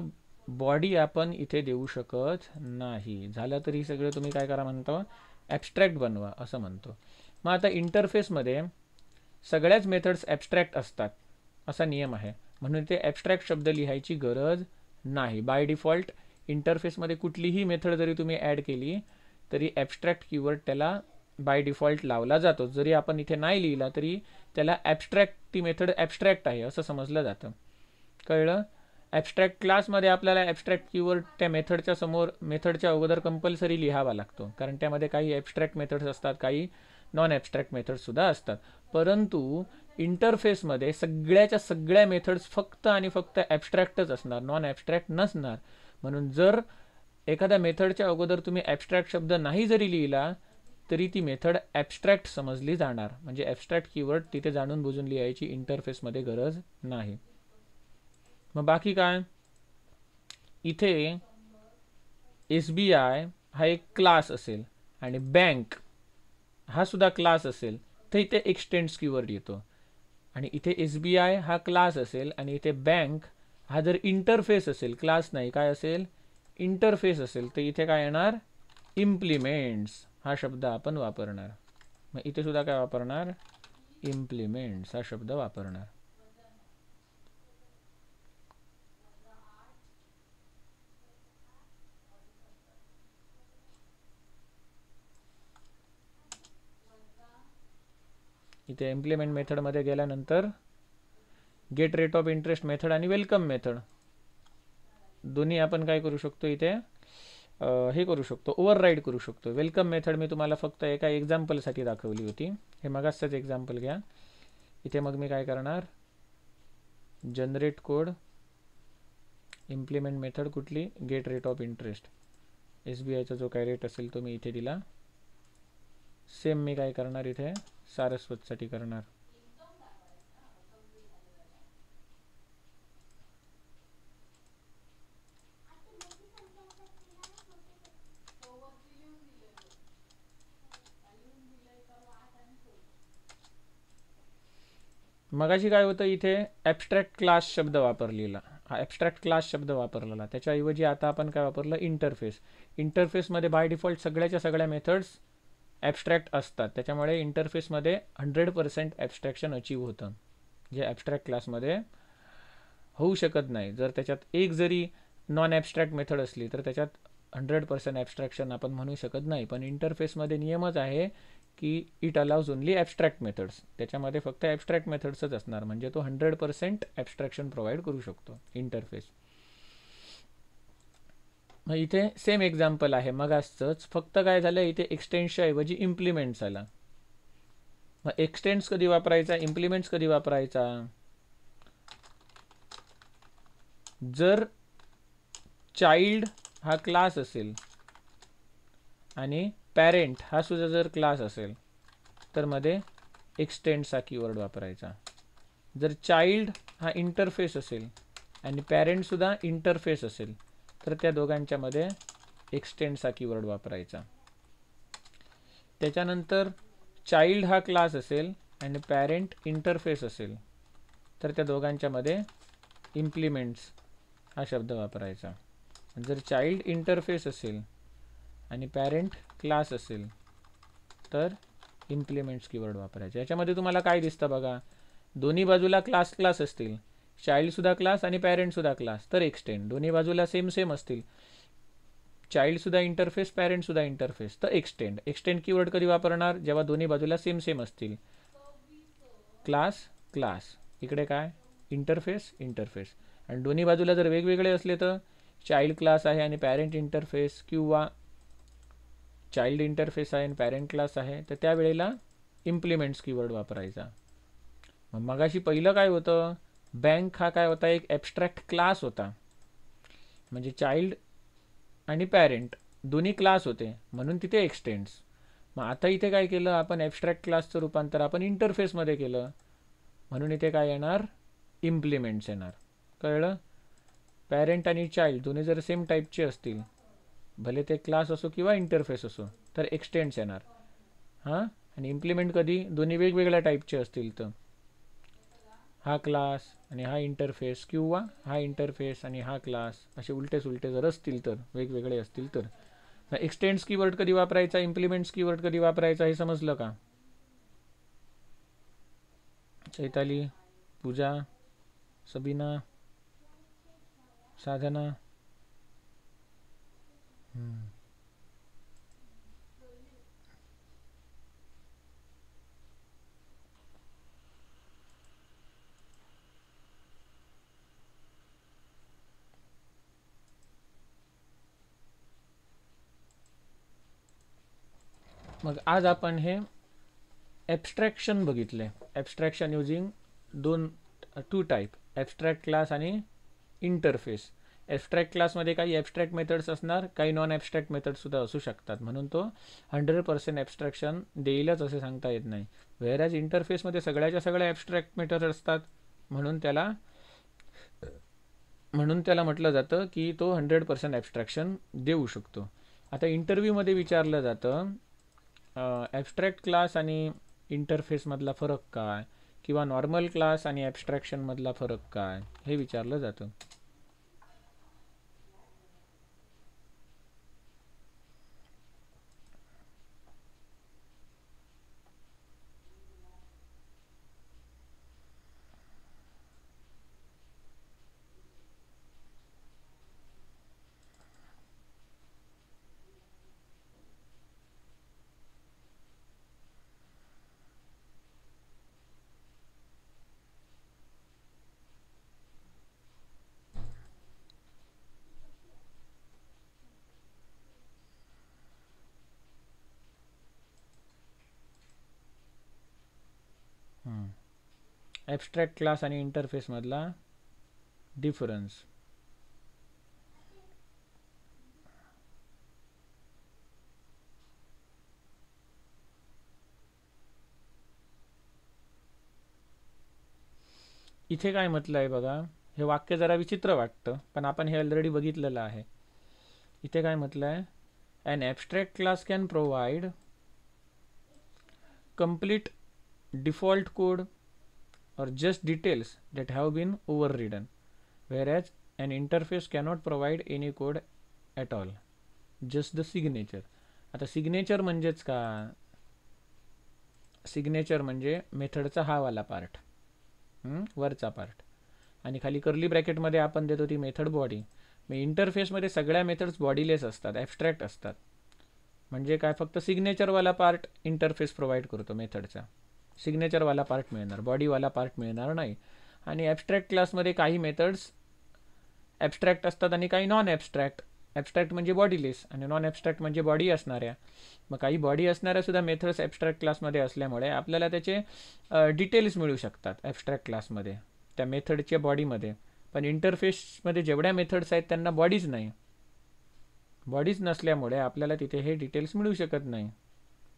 बॉडी आपण इथे देऊ शकत नाही. झालं तरी सगळं तुम्ही काय करा म्हणतो, ॲबस्ट्रॅक्ट बनवा असं म्हणतो. मग आता इंटरफेसमध्ये सगळ्याच मेथड्स ॲबस्ट्रॅक्ट असतात असा नियम आहे, म्हणून ते ॲबस्ट्रॅक्ट शब्द लिहायची गरज नाही. बाय डिफॉल्ट इंटरफेसमध्ये कुठलीही मेथड जरी तुम्ही ॲड केली तरी ॲबस्ट्रॅक्ट कीवर्ड त्याला बाय डिफॉल्ट लावला जातो. जरी आपण इथे नाही लिहिला तरी त्याला ती मेथड ॲबस्ट्रॅक्ट आहे असं समजलं जातं. कळलं. ॲबस्ट्रॅक्ट क्लासमध्ये आपल्याला ॲबस्ट्रॅक्ट कीवर्ड त्या मेथडच्या अगोदर कंपल्सरी लिहावा लागतो, कारण त्यामध्ये काही ॲबस्ट्रॅक्ट मेथड्स असतात, काही नॉन ॲबस्ट्रॅक्ट मेथड्ससुद्धा असतात. परंतु इंटरफेसमध्ये सगळ्याच्या सगळ्या मेथड्स फक्त आणि फक्त ॲबस्ट्रॅक्टच असणार, नॉन ॲबस्ट्रॅक्ट नसणार. म्हणून जर एखाद्या मेथडच्या अगोदर तुम्ही ॲबस्ट्रॅक्ट शब्द नाही जरी लिहिला तरी ती मेथड ॲबस्ट्रॅक्ट समजली जाणार. म्हणजे ॲबस्ट्रॅक्ट कीवर्ड तिथे जाणून बुजून लिहायची इंटरफेसमध्ये गरज नाही. मग बाकी काय, इथे SBI हा एक क्लास असेल आणि बँक हा सुद्धा क्लास असेल तर इथे एक्सटेंड्स कीवर्ड येतो. आणि इथे SBI हा क्लास असेल आणि इथे बँक हा जर इंटरफेस असेल, क्लास नाही, काय असेल, इंटरफेस असेल, तर इथे काय येणार, इम्प्लिमेंट्स हा शब्द आपण वापरणार. मग इथे सुद्धा काय वापरणार, इम्प्लिमेंट्स हा शब्द वापरणार. इथे इम्प्लिमेंट मेथडमध्ये गेल्यानंतर get rate of interest method आणि वेलकम मेथड दोन्ही आपण काय करू शकतो, इथे हे करू शकतो, ओव्हरराईड करू शकतो. वेलकम मेथड मी तुम्हाला फक्त एका एक्झाम्पलसाठी दाखवली होती. हे मगाचंच एक्झाम्पल घ्या. इथे मग मी काय करणार, जनरेट कोड, इम्प्लिमेंट मेथड कुठली, गेट रेट ऑफ इंटरेस्ट, SBIचा जो काय रेट असेल तो मी इथे दिला. सेम मी काय करणार, इथे सारस्वतसाठी करणार. मगाशी काय होतं, इथे ॲबस्ट्रॅक्ट क्लास शब्द वापरलेला, हा ॲबस्ट्रॅक्ट क्लास शब्द वापरलेला, त्याच्याऐवजी आता आपण काय वापरलं, इंटरफेस. इंटरफेसमध्ये बाय डिफॉल्ट सगळ्याच्या सगळ्या मेथड्स ॲबस्ट्रॅक्ट असतात, त्याच्यामुळे इंटरफेसमध्ये 100% ॲबस्ट्रॅक्शन अचीव होतं, जे ॲबस्ट्रॅक्ट क्लासमध्ये होऊ शकत नाही. जर त्याच्यात एक जरी नॉन ॲबस्ट्रॅक्ट मेथड असली तर त्याच्यात 100% ॲबस्ट्रॅक्शन आपण म्हणू शकत नाही. पण इंटरफेसमध्ये नियमच आहे की it allows only abstract methods, त्याच्यामध्ये फक्त ॲबस्ट्रॅक्ट मेथड्सच असणार, म्हणजे तो 100% ॲबस्ट्रॅक्शन प्रोव्हाइड करू शकतो इंटरफेस. मग इथे सेम एक्झाम्पल आहे मगाचंच, फक्त काय झालं, इथे एक्सटेंड्सच्या ऐवजी इम्प्लिमेंट्स आला. मग एक्सटेंड्स कधी वापरायचा, इम्प्लिमेंट्स कधी वापरायचा, जर चाइल्ड हा क्लास असेल आणि पॅरेंट हा सुद्धा जर क्लास असेल तर मध्ये एक्सटेंड्स हा कीवर्ड वापरायचा. जर चाइल्ड हा इंटरफेस असेल आणि पॅरेंटसुद्धा इंटरफेस असेल तर त्या दोघांच्या मध्ये एक्सटेंड्स हा कीवर्ड वापरायचा. त्याच्यानंतर चाइल्ड हा क्लास असेल आणि पॅरेंट इंटरफेस असेल तर त्या दोघांच्या मध्ये इम्प्लिमेंट्स हा शब्द वापरायचा. जर चाइल्ड इंटरफेस असेल आणि पॅरेंट क्लास असेल तर इम्प्लिमेंट्स कीवर्ड वापरायचे. याच्यामध्ये तुम्हाला काय दिसतं बघा, दोन्ही बाजूला क्लास क्लास असतील, चाइल्डसुद्धा क्लास आणि पॅरेंटसुद्धा क्लास तर एक्सटेंड, दोन्ही बाजूला सेम सेम असतील, चाइल्डसुद्धा इंटरफेस पॅरेंटसुद्धा इंटरफेस तर एक्सटेंड. एक्सटेंड कीवर्ड कधी वापरणार, जेव्हा दोन्ही बाजूला सेम सेम असतील, क्लास क्लास, इकडे काय इंटरफेस इंटरफेस. आणि दोन्ही बाजूला जर वेगवेगळे असले तर चाइल्ड क्लास आहे आणि पॅरेंट इंटरफेस, किंवा चाइल्ड इंटरफेस आहे आणि पॅरेंट क्लास आहे, तर त्यावेळेला इम्प्लिमेंट्स कीवर्ड वापरायचा. मगाशी पहिलं काय होतं, बँक हा काय होता, एक ॲबस्ट्रॅक्ट क्लास होता, म्हणजे चाइल्ड आणि पॅरेंट दोन्ही क्लास होते म्हणून तिथे एक्सटेंड्स. मग आता इथे काय केलं आपण, ॲबस्ट्रॅक्ट क्लासचं रूपांतर आपण इंटरफेसमध्ये केलं म्हणून इथे काय येणार, इम्प्लिमेंट्स येणार. कळलं, पॅरेंट आणि चाइल्ड दोन्ही जर सेम टाईपचे असतील, भले ते क्लास असो किंवा इंटरफेस असो, तर एक्सटेंड्स येणार. हां, आणि इम्प्लिमेंट कधी दोन्ही वेगवेगळ्या टाईपचे असतील, तर हा क्लास आणि हा इंटरफेस, किंवा हा इंटरफेस आणि हा क्लास, असे उलटे सुलटे जर असतील तर, वेगवेगळे असतील तर. एक्सटेंड्स कीवर्ड कधी वापरायचा, इम्प्लिमेंट्स कीवर्ड कधी वापरायचा, हे समजलं का? चैताली, पूजा, सबीना, साधना. मग आज आपण हे ॲब्स्ट्रॅक्शन बघितले. Abstraction using two type, abstract class आणि इंटरफेस. ॲब्स्ट्रॅक्ट क्लासमध्ये काही ॲब्स्ट्रॅक्ट मेथड्स असणार, काही नॉन ॲब्स्ट्रॅक्ट मेथडसुद्धा असू शकतात, म्हणून तो 100% ॲब्स्ट्रॅक्शन देईलच असे सांगता येत नाही. व्हेअरॅज इंटरफेसमध्ये सगळ्याच्या सगळ्या ॲब्स्ट्रॅक्ट मेथड असतात, म्हणून त्याला म्हटलं जातं की तो 100% ॲब्स्ट्रॅक्शन देऊ शकतो. आता इंटरव्ह्यूमध्ये विचारलं जातं ॲब्स्ट्रॅक्ट क्लास आणि इंटरफेसमधला फरक काय, किंवा नॉर्मल क्लास आणि ॲब्स्ट्रॅक्शनमधला फरक काय, हे विचारलं जातं. ॲब्स्ट्रॅक्ट क्लास आणि इंटरफेसमधला डिफरन्स. इथे काय म्हटलं आहे बघा, हे वाक्य जरा विचित्र वाटतं, पण आपण हे ऑलरेडी बघितलेलं आहे. इथे काय म्हटलं आहे, an abstract class can provide complete default code or just details that have been overridden, whereas an interface cannot provide any code at all, just the signature. आता सिग्नेचर म्हणजेच का, सिग्नेचर म्हणजे मेथडचा हा वाला पार्ट, वरचा पार्ट, आणि खाली कर्ली ब्रॅकेटमध्ये आपण देतो ती मेथड बॉडी. मग इंटरफेसमध्ये सगळ्या मेथड्स बॉडीलेस असतात, ॲब्स्ट्रॅक्ट असतात. म्हणजे काय, फक्त सिग्नेचरवाला पार्ट इंटरफेस प्रोव्हाइड करतो मेथडचा, सिग्नेचरवाला पार्ट मिळणार, बॉडीवाला पार्ट मिळणार नाही. आणि ॲब्स्ट्रॅक्ट क्लासमध्ये काही मेथड्स ॲब्स्ट्रॅक्ट असतात आणि काही नॉन ॲब्स्ट्रॅक्ट. ॲब्स्ट्रॅक्ट म्हणजे बॉडीलेस आणि नॉन ॲब्स्ट्रॅक्ट म्हणजे बॉडी असणाऱ्या. मग काही बॉडी असणाऱ्या सुद्धा मेथड्स ॲब्स्ट्रॅक्ट क्लासमध्ये असल्यामुळे आपल्याला त्याचे डिटेल्स मिळू शकतात ॲब्स्ट्रॅक्ट क्लासमध्ये, त्या मेथडच्या बॉडीमध्ये. पण इंटरफेसमध्ये जेवढ्या मेथड्स आहेत त्यांना बॉडीज नाही. बॉडीज नसल्यामुळे आपल्याला तिथे हे डिटेल्स मिळू शकत नाही.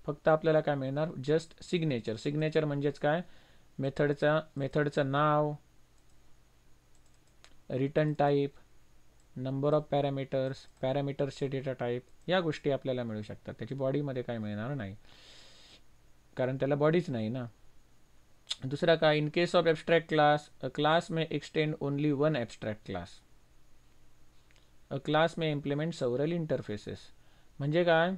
फक्त आपल्याला काय मिळणार, जस्ट सिग्नेचर. सिग्नेचर म्हणजेच काय, मेथडचं नाव, return type, number of parameters, पॅरामीटर्सचे डेटा टाईप, या गोष्टी आपल्याला मिळू शकतात. त्याची बॉडीमध्ये काय मिळणार नाही, कारण त्याला बॉडीच नाही ना. दुसरा काय, in case of abstract class, a class may extend only one abstract class. A class may implement several interfaces. म्हणजे काय,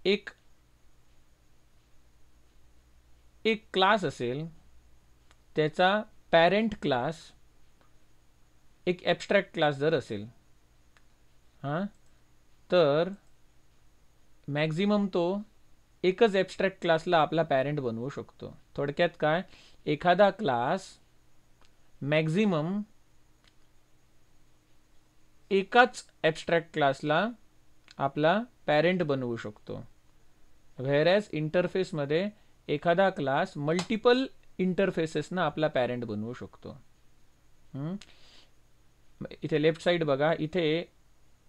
एक क्लास असेल, त्याचा पॅरेंट क्लास एक ॲब्स्ट्रॅक्ट क्लास जर असेल, तर मॅक्झिमम तो एकच ॲब्स्ट्रॅक्ट क्लासला आपला पॅरेंट बनवू शकतो. थोडक्यात काय, एखादा क्लास मॅक्झिमम एकाच ॲब्स्ट्रॅक्ट क्लासला आपला पॅरेंट बनवू शकतो. व्हेअरॅज इंटरफेसमध्ये एखादा क्लास मल्टिपल इंटरफेसेसना आपला पॅरेंट बनवू शकतो. इथे लेफ्ट साईड बघा, इथे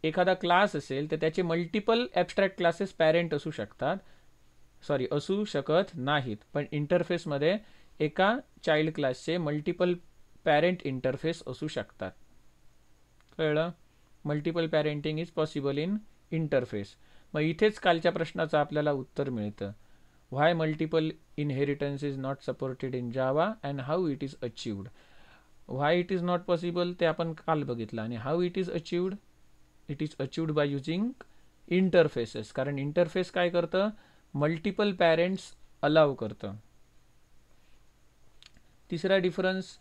एखादा क्लास असेल तर त्याचे मल्टिपल ॲब्स्ट्रॅक्ट क्लासेस पॅरेंट असू शकतात, असू शकत नाहीत. पण इंटरफेसमध्ये एका चाइल्ड क्लासचे मल्टिपल पॅरेंट इंटरफेस असू शकतात. कळलं, multiple parenting is possible in interface. मग इथेच कालच्या प्रश्नाचं आपल्याला उत्तर मिळतं, why multiple inheritance is not supported in Java and how it is achieved. Why it is not possible ते आपण काल बघितलं, आणि how it is achieved, it is achieved by using interfaces. कारण इंटरफेस काय करतं, मल्टिपल पॅरेंट्स अलाव करतं. तिसरा difference,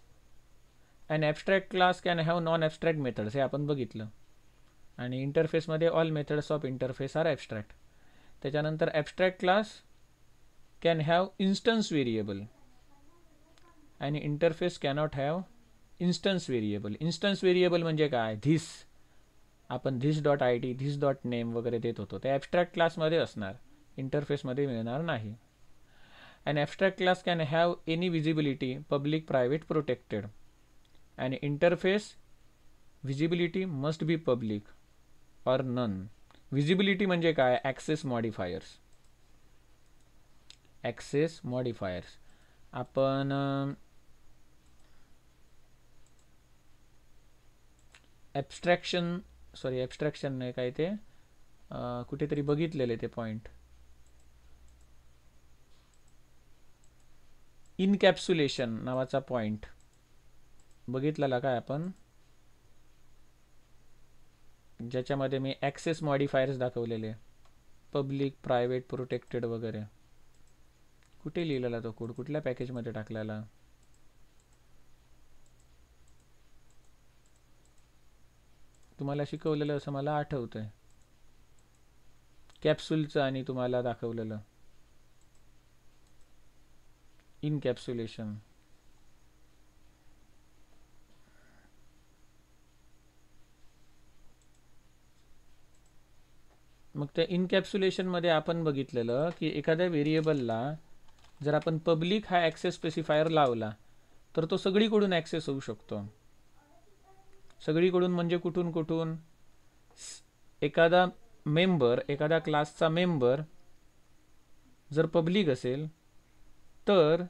an abstract class can have non abstract methods, हे आपण बघितलं. आणि इंटरफेसमध्ये all methods of interface are abstract. त्याच्यानंतर abstract class can have instance variable आणि interface cannot have instance variable. Instance variable म्हणजे काय, आपण this dot I D, this dot name वगैरे देत होतो, ते ॲब्स्ट्रॅक्ट क्लासमध्ये असणार. इंटरफेसमध्ये मिळणार नाही. An abstract class can have any visibility, public, private, protected. An interface visibility must be public or none. Visibility म्हणजे काय? Access modifiers. Access modifiers. आपण ॲब्स्ट्रॅक्शन नाही काय ते कुठेतरी बघितलेले ते पॉईंट. इनकॅप्सुलेशन नावाचा पॉईंट बघितलेला काय आपण, ज्याच्यामध्ये मी ॲक्सेस मॉडिफायर्स दाखवलेले, पब्लिक, प्रायव्हेट, प्रोटेक्टेड वगैरे. कुठे लिहिलेला तो कोड, कुठल्या पॅकेजमध्ये टाकलेला? तुम्हाला शिकवलेलं असं मला आठवतंय, कॅप्सूलचं आणि तुम्हाला दाखवलेलं इनकॅप्सुलेशन. मग त्या इनकॅप्सुलेशनमध्ये आपण बघितलेलं की एखाद्या व्हेरिएबलला जर आपण पब्लिक हा ॲक्सेस स्पेसिफायर लावला तर तो सगळीकडून ॲक्सेस होऊ शकतो. सगळीकडून म्हणजे कुठून कुठून? एखादा मेंबर, एखाद्या क्लासचा मेंबर जर पब्लिक असेल तर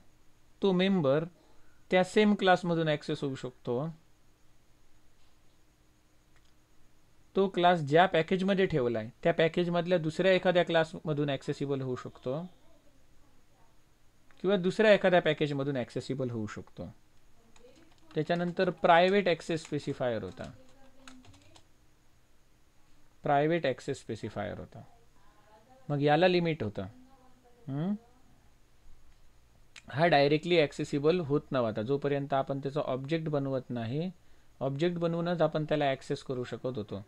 तो मेंबर त्या सेम क्लासमधून ॲक्सेस होऊ शकतो. तो क्लास ज्या पॅकेजमध्ये ठेवला आहे त्या पॅकेजमधल्या दुसऱ्या एखाद्या क्लासमधून ॲक्सेसिबल होऊ शकतो किंवा दुसऱ्या एखाद्या पॅकेजमधून ॲक्सेसिबल होऊ शकतो. त्याच्यानंतर प्रायव्हेट ॲक्सेस स्पेसिफायर होता. प्रायव्हेट ॲक्सेस स्पेसिफायर होता. मग याला लिमिट होतं. हा डायरेक्टली ॲक्सेसिबल होत नव्हता जोपर्यंत आपण त्याचा ऑब्जेक्ट बनवत नाही. ऑब्जेक्ट बनवूनच आपण त्याला ॲक्सेस करू शकत होतो,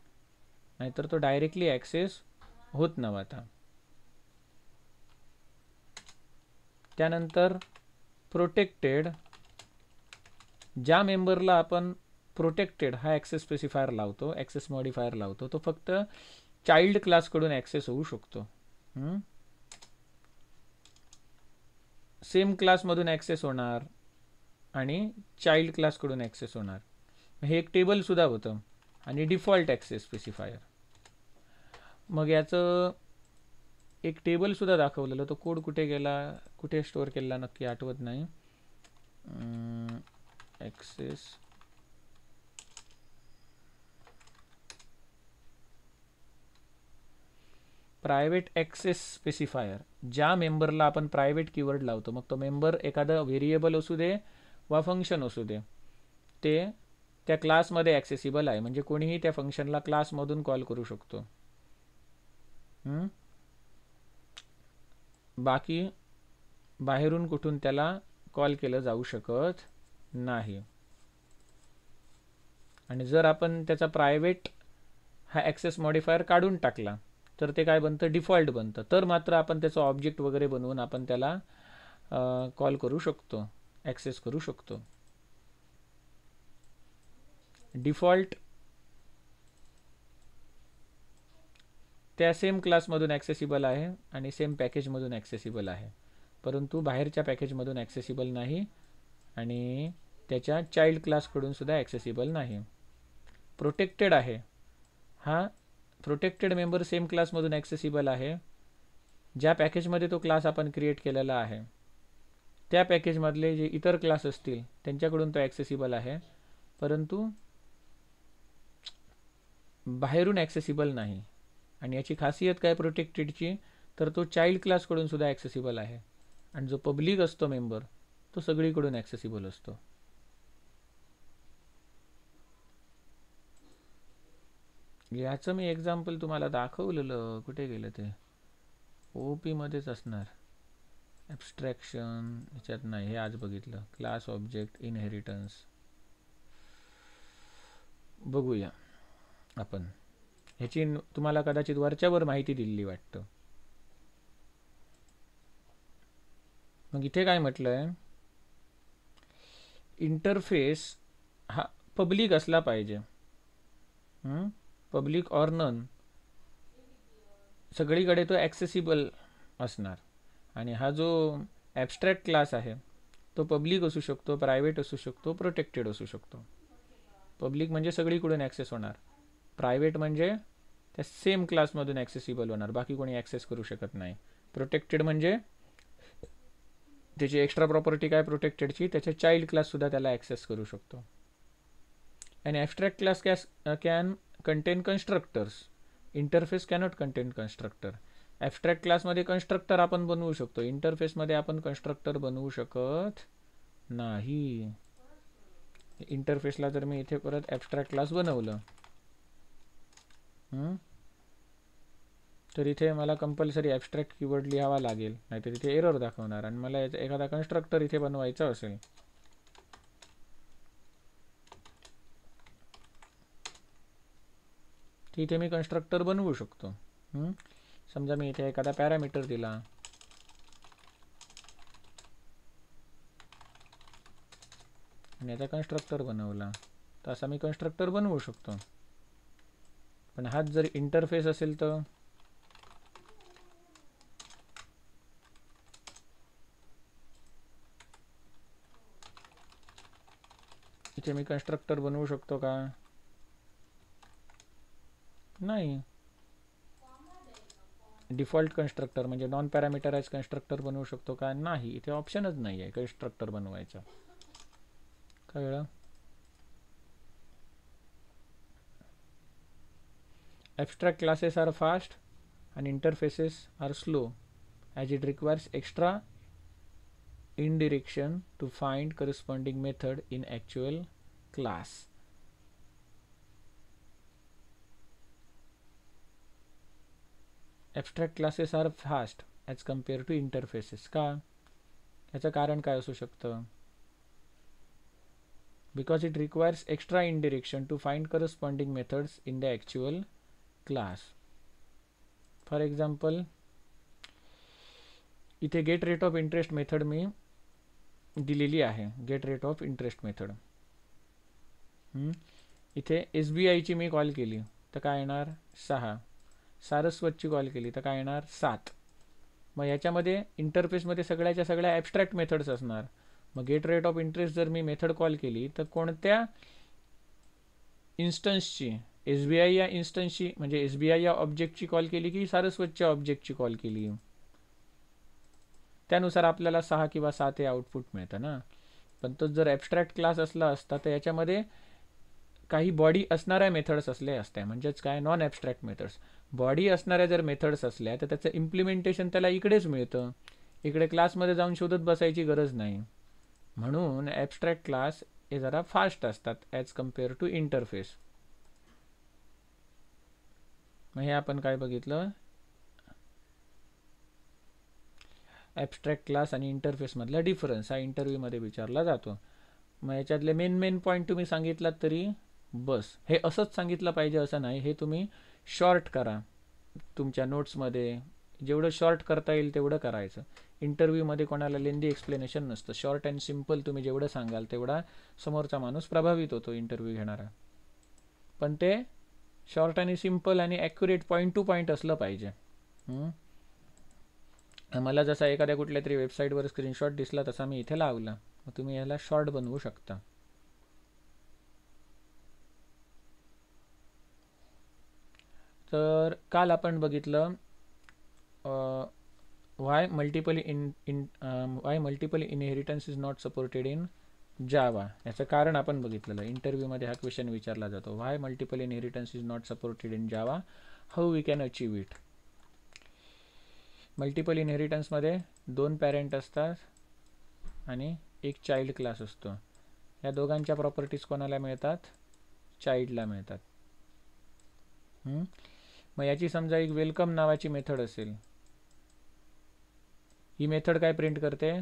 नाहीतर तो डायरेक्टली ॲक्सेस होत नव्हता. त्यानंतर प्रोटेक्टेड, ज्या मेंबरला आपण प्रोटेक्टेड हा ॲक्सेस स्पेसिफायर लावतो, ॲक्सेस मॉडिफायर लावतो, तो फक्त चाइल्ड क्लासकडून ॲक्सेस होऊ शकतो. सेम क्लासमधून ॲक्सेस होणार आणि चाइल्ड क्लासकडून ॲक्सेस होणार. हे एक टेबलसुद्धा होतं. आणि डिफॉल्ट ॲक्सेस स्पेसिफायर. मग याचं एक टेबलसुद्धा दाखवलेलं. तो कोड कुठे गेला, कुठे स्टोअर केला नक्की आठवत नाही. ॲक्सेस प्रायव्हेट ॲक्सेस स्पेसिफायर, ज्या मेंबरला आपण प्रायव्हेट कीवर्ड लावतो, मग तो मेंबर एखादा व्हेरिएबल असू दे वा फंक्शन असू दे, ते त्या क्लासमध्ये ॲक्सेसिबल आहे. म्हणजे कोणीही त्या फंक्शनला क्लासमधून कॉल करू शकतो. बाकी बाहेरून कुठून त्याला कॉल केलं जाऊ शकत नाही. आणि जर आपण त्याचा प्रायव्हेट हा ॲक्सेस मॉडिफायर काढून टाकला तर ते काय बनतं? डिफॉल्ट बनतं. तर मात्र आपण त्याचं ऑब्जेक्ट वगैरे बनवून आपण त्याला कॉल करू शकतो, ॲक्सेस करू शकतो. डिफॉल्ट त्या सेम क्लासमधून ॲक्सेसिबल आहे आणि सेम पॅकेजमधून ॲक्सेसिबल आहे, परंतु बाहेरच्या पॅकेजमधून ॲक्सेसिबल नाही आणि त्याच्या चाइल्ड क्लासकडून सुद्धा ॲक्सेसिबल नाही. प्रोटेक्टेड आहे, हा प्रोटेक्टेड मेंबर सेम क्लासमधून ॲक्सेसिबल आहे. ज्या पॅकेजमध्ये तो क्लास आपण क्रिएट केलेला आहे त्या पॅकेजमधले जे इतर क्लास असतील त्यांच्याकडून तो ॲक्सेसिबल आहे, परंतु बाहेरून ॲक्सेसिबल नाही. आणि याची खासियत काय प्रोटेक्टेडची? तर तो चाइल्ड क्लासकडून सुद्धा ॲक्सेसिबल आहे आणि जो पब्लिक असतो मेंबर तो सगळीकडून ॲक्सेसिबल असतो. याचं मी एक्झाम्पल तुम्हाला दाखवलेलं, कुठे गेलं ते? OP मध्येच असणार. ॲब्स्ट्रॅक्शन ह्याच्यात नाही, हे आज बघितलं. क्लास ऑब्जेक्ट इनहेरिटन्स बघूया आपण. ह्याची तुम्हाला कदाचित वरच्यावर माहिती दिलेली वाटतं. मग इथे काय म्हटलंय? इंटरफेस हा पब्लिक असला पाहिजे. पब्लिक ऑर नन, सगळीकडे तो ॲक्सेसिबल असणार. आणि हा जो ॲबस्ट्रॅक्ट क्लास आहे तो पब्लिक असू शकतो, प्रायव्हेट असू शकतो, प्रोटेक्टेड असू शकतो. पब्लिक म्हणजे सगळीकडून ॲक्सेस होणार, प्रायव्हेट म्हणजे त्या सेम क्लासमधून ॲक्सेसिबल होणार, बाकी कोणी ॲक्सेस करू शकत नाही. प्रोटेक्टेड म्हणजे त्याची एक्स्ट्रा प्रॉपर्टी काय प्रोटेक्टेडची, त्याच्या चाइल्ड क्लाससुद्धा त्याला ॲक्सेस करू शकतो. An abstract class can contain constructors. Interface cannot contain constructor. Abstract क्लासमध्ये कन्स्ट्रक्टर आपण बनवू शकतो, इंटरफेसमध्ये आपण कन्स्ट्रक्टर बनवू शकत नाही. इंटरफेसला जर मी इथे परत ॲबस्ट्रॅक्ट क्लास बनवलं तर इथे मला कंपल्सरी ॲबस्ट्रॅक्ट कीवर्ड लिहावा लागेल, नाहीतर इथे एरर दाखवणार. आणि मला एखादा कन्स्ट्रक्टर इथे बनवायचा असेल तर इथे मी कन्स्ट्रक्टर बनवू शकतो. समजा मी इथे एखादा पॅरामीटर दिला, आणि याचा कन्स्ट्रक्टर बनवला, तर असा मी कन्स्ट्रक्टर बनवू शकतो. पण हाच जर इंटरफेस असेल तर इथे मी कन्स्ट्रक्टर बनवू शकतो का? नाही. डिफॉल्ट कन्स्ट्रक्टर म्हणजे नॉन पॅरामीटराइज कन्स्ट्रक्टर बनवू शकतो का? नाही. इथे ऑप्शनच नाही आहे कन्स्ट्रक्टर बनवायचा. कळलं? Abstract classes are fast and interfaces are slow as it requires extra indirection to find corresponding method in actual class. Abstract classes are fast as compared to interfaces. का? याचं कारण काय असू शकतं? Because it requires extra indirection to find corresponding methods in the actual class. For example, इथे get rate of interest method मी दिलेली आहे. Get rate of interest method इथे SBIची मी कॉल केली तर काय येणार? 6. सारस्वतची कॉल केली तर काय येणार? 7. मग याच्यामध्ये इंटरफेसमध्ये सगळ्याच्या सगळ्या ॲबस्ट्रॅक्ट मेथड्स असणार. मग गेट रेट ऑफ इंटरेस्ट जर मी मेथड कॉल केली तर कोणत्या इन्स्टन्सची, SBI या इन्स्टन्सची म्हणजे SBI या ऑब्जेक्टची कॉल केली की सारस्वतच्या ऑब्जेक्टची कॉल केली, त्यानुसार आपल्याला 6 किंवा 7 हे आउटपुट मिळतं ना. पण तो जर ॲबस्ट्रॅक्ट क्लास असला असता तर याच्यामध्ये काही बॉडी असणाऱ्या मेथड्स असल्या असत्या, म्हणजेच काय, नॉन ॲबस्ट्रॅक्ट मेथड्स. बॉडी असणाऱ्या जर मेथड्स असल्या तर त्याचं इम्प्लिमेंटेशन त्याला इकडेच मिळतं, इकडे क्लासमध्ये जाऊन शोधत बसायची गरज नाही. म्हणून ॲबस्ट्रॅक्ट क्लास हे जरा फास्ट असतात ॲज कम्पेअर टू इंटरफेस. मग हे आपण काय बघितलं? ॲबस्ट्रॅक्ट क्लास आणि इंटरफेसमधला डिफरन्स हा इंटरव्ह्यूमध्ये विचारला जातो. मग याच्यातले मेन पॉईंट तुम्ही सांगितलात तरी बस. हे असंच सांगितलं पाहिजे असं नाही, हे तुम्ही शॉर्ट करा तुमच्या नोट्समध्ये. जेवढं शॉर्ट करता येईल तेवढं करायचं. इंटरव्ह्यूमध्ये कोणाला लेंदी एक्सप्लेनेशन नसतं. शॉर्ट अँड सिम्पल तुम्ही जेवढं सांगाल तेवढा समोरचा माणूस प्रभावित होतो इंटरव्ह्यू घेणारा. पण ते शॉर्ट आणि सिम्पल आणि ॲक्युरेट पॉईंट टू पॉईंट असलं पाहिजे. मला जसा एखाद्या कुठल्या तरी वेबसाईटवर स्क्रीनशॉट दिसला तसा मी इथे लावला. मग तुम्ही याला शॉर्ट बनवू शकता. तर काल आपण बघितलं why multiple inheritance is not supported in Java. याचं कारण आपण बघितलेलं. इंटरव्ह्यूमध्ये हा क्वेश्चन विचारला जातो, why multiple inheritance is not supported in Java, how we can achieve it. Multiple इनहेरिटन्समध्ये 2 पॅरेंट असतात आणि एक चाइल्ड क्लास असतो. या दोघांच्या प्रॉपर्टीज कोणाला मिळतात? चाइल्डला मिळतात. मग याची समजा एक वेलकम नावाची मेथड असेल. ही मेथड काय प्रिंट करते?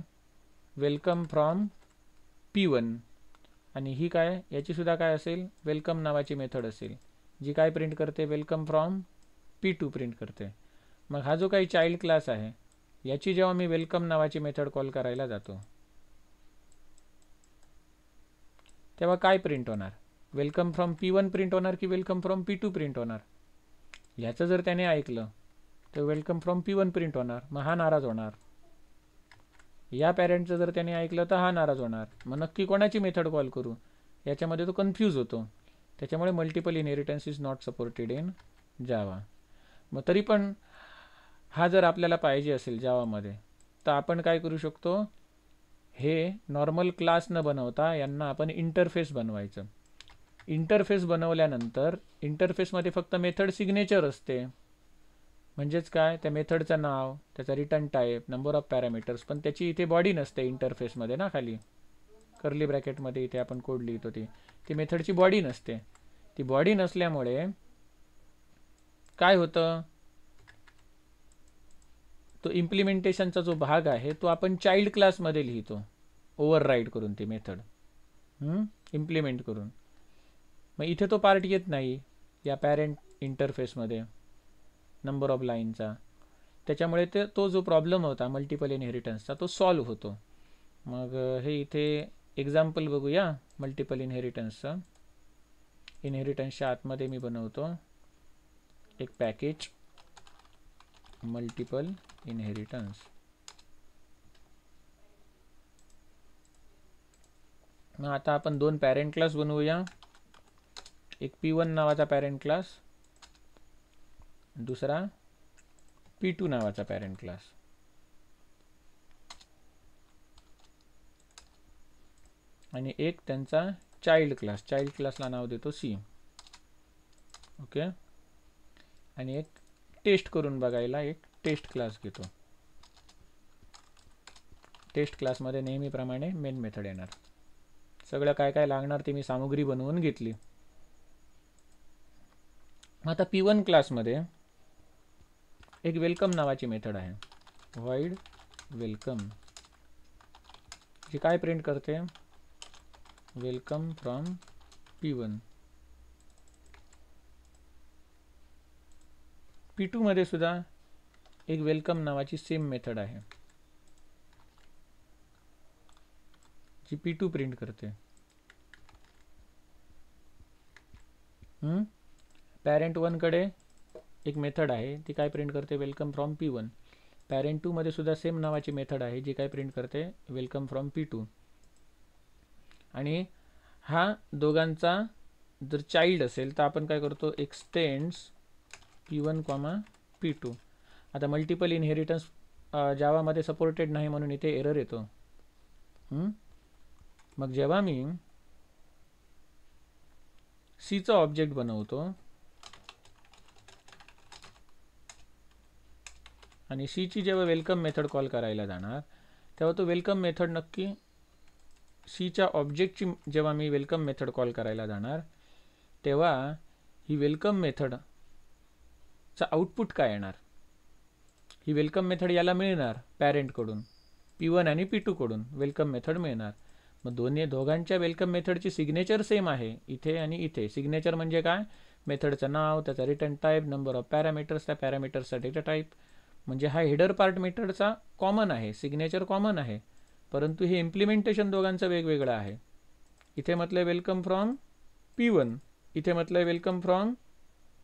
Welcome from P1. आणि ही काय, याची सुद्धा काय असेल? वेलकम नावाची मेथड असेल, जी काय प्रिंट करते? वेलकम फ्रॉम P2 प्रिंट करते. मग हा जो काही चाइल्ड क्लास आहे याची जेव्हा मी वेलकम नावाची मेथड कॉल करायला जातो तेव्हा काय प्रिंट होणार? वेलकम फ्रॉम P1 प्रिंट होणार की वेलकम फ्रॉम P2 प्रिंट होणार? याचं जर त्याने ऐकलं तर वेलकम फ्रॉम P1 प्रिंट होणार, मग हा नाराज होणार. या पॅरेंटचं जर त्याने ऐकलं तर हा नाराज होणार. मग नक्की कोणाची मेथड कॉल करू, याच्यामध्ये तो कन्फ्यूज होतो. त्याच्यामुळे multiple inheritance is not supported in Java. मग तरी पण हा जर आपल्याला पाहिजे असेल जावामध्ये, तर आपण काय करू शकतो, हे नॉर्मल क्लास न बनवता यांना आपण इंटरफेस बनवायचं. इंटरफेस बनवल्यानंतर इंटरफेसमध्ये फक्त मेथड सिग्नेचर असते. म्हणजेच काय, त्या मेथडचं नाव, त्याचा return type, number of parameters, पण त्याची इथे बॉडी नसते इंटरफेसमध्ये ना. खाली कर्ली ब्रॅकेटमध्ये इथे आपण कोड लिहितो ती मेथडची बॉडी नसते. ती बॉडी नसल्यामुळे काय होतं, तो इम्प्लिमेंटेशनचा जो भाग आहे तो आपण चाइल्ड क्लासमध्ये लिहितो, ओव्हरराईड करून ती मेथड इम्प्लिमेंट करून. मग इथे तो पार्ट येत नाही या पॅरेंट इंटरफेसमध्ये नंबर ऑफ लाईनचा. त्याच्यामुळे तो जो प्रॉब्लेम होता मल्टिपल इनहेरिटन्सचा तो सॉल्व्ह होतो. मग हे इथे एक्झाम्पल बघूया मल्टिपल इनहेरिटन्सचं. इनहेरिटन्सच्या आतमध्ये मी बनवतो एक पॅकेज मल्टिपल इनहेरिटन्स. मग आता आपण दोन पॅरेंट क्लास बनवूया. एक P1 नावाचा पॅरेंट क्लास, दुसरा P2 नावाचा पॅरेंट क्लास. आणि एक त्यांचा चाइल्ड क्लास. चाइल्ड क्लासला नाव देतो C. ओके. आणि एक टेस्ट करून बघायला एक टेस्ट क्लास घेतो. टेस्ट क्लासमध्ये नेहमीप्रमाणे मेन मेथड येणार. सगळं काय काय लागणार ते मी सामुग्री बनवून घेतली. आता P1 क्लासमध्ये एक वेलकम नावाची मेथड आहे, व्हॉइड वेलकम, जी काय प्रिंट करते, वेलकम फ्रॉम P1. P2 मध्ये सुद्धा एक वेलकम नावाची सेम मेथड आहे, जी P2 प्रिंट करते. पॅरेंट 1 कडे एक मेथड आहे, ती काय प्रिंट करते, वेलकम फ्रॉम P1. पॅरेंट 2 मध्ये सुद्धा सेम नावाची मेथड आहे, जी काय प्रिंट करते, वेलकम फ्रॉम P2. आणि हा दोघांचा जर चाइल्ड असेल तर आपण काय करतो, एक्सटेंड्स P1, P2. आता मल्टिपल इनहेरिटन्स जावामध्ये सपोर्टेड नाही म्हणून इथे एरर येतो. मग जेव्हा मी सीचा ऑब्जेक्ट बनवतो आणि सीची जेव्हा वेलकम मेथड कॉल करायला जाणार, तेव्हा तो वेलकम मेथड नक्की सीच्या ऑब्जेक्टची, जेव्हा मी वेलकम मेथड कॉल करायला जाणार तेव्हा ही वेलकम मेथडचा आउटपुट काय येणार, ही वेलकम मेथड याला मिळणार पॅरेंटकडून, P1 आणि P2 कडून वेलकम मेथड मिळणार. मग दोघांच्या वेलकम मेथडची सिग्नेचर सेम आहे इथे आणि इथे. सिग्नेचर म्हणजे काय, मेथडचं नाव, त्याचा return type, number of parameters, त्या पॅरामीटर्सचा डेटा टाईप. म्हणजे हा हेडर पार्ट मेथडचा कॉमन आहे, सिग्नेचर कॉमन आहे, परंतु हे इम्प्लिमेंटेशन दोघांचं वेगवेगळं आहे. इथे म्हटलं वेलकम फ्रॉम P1, इथे म्हटलं वेलकम फ्रॉम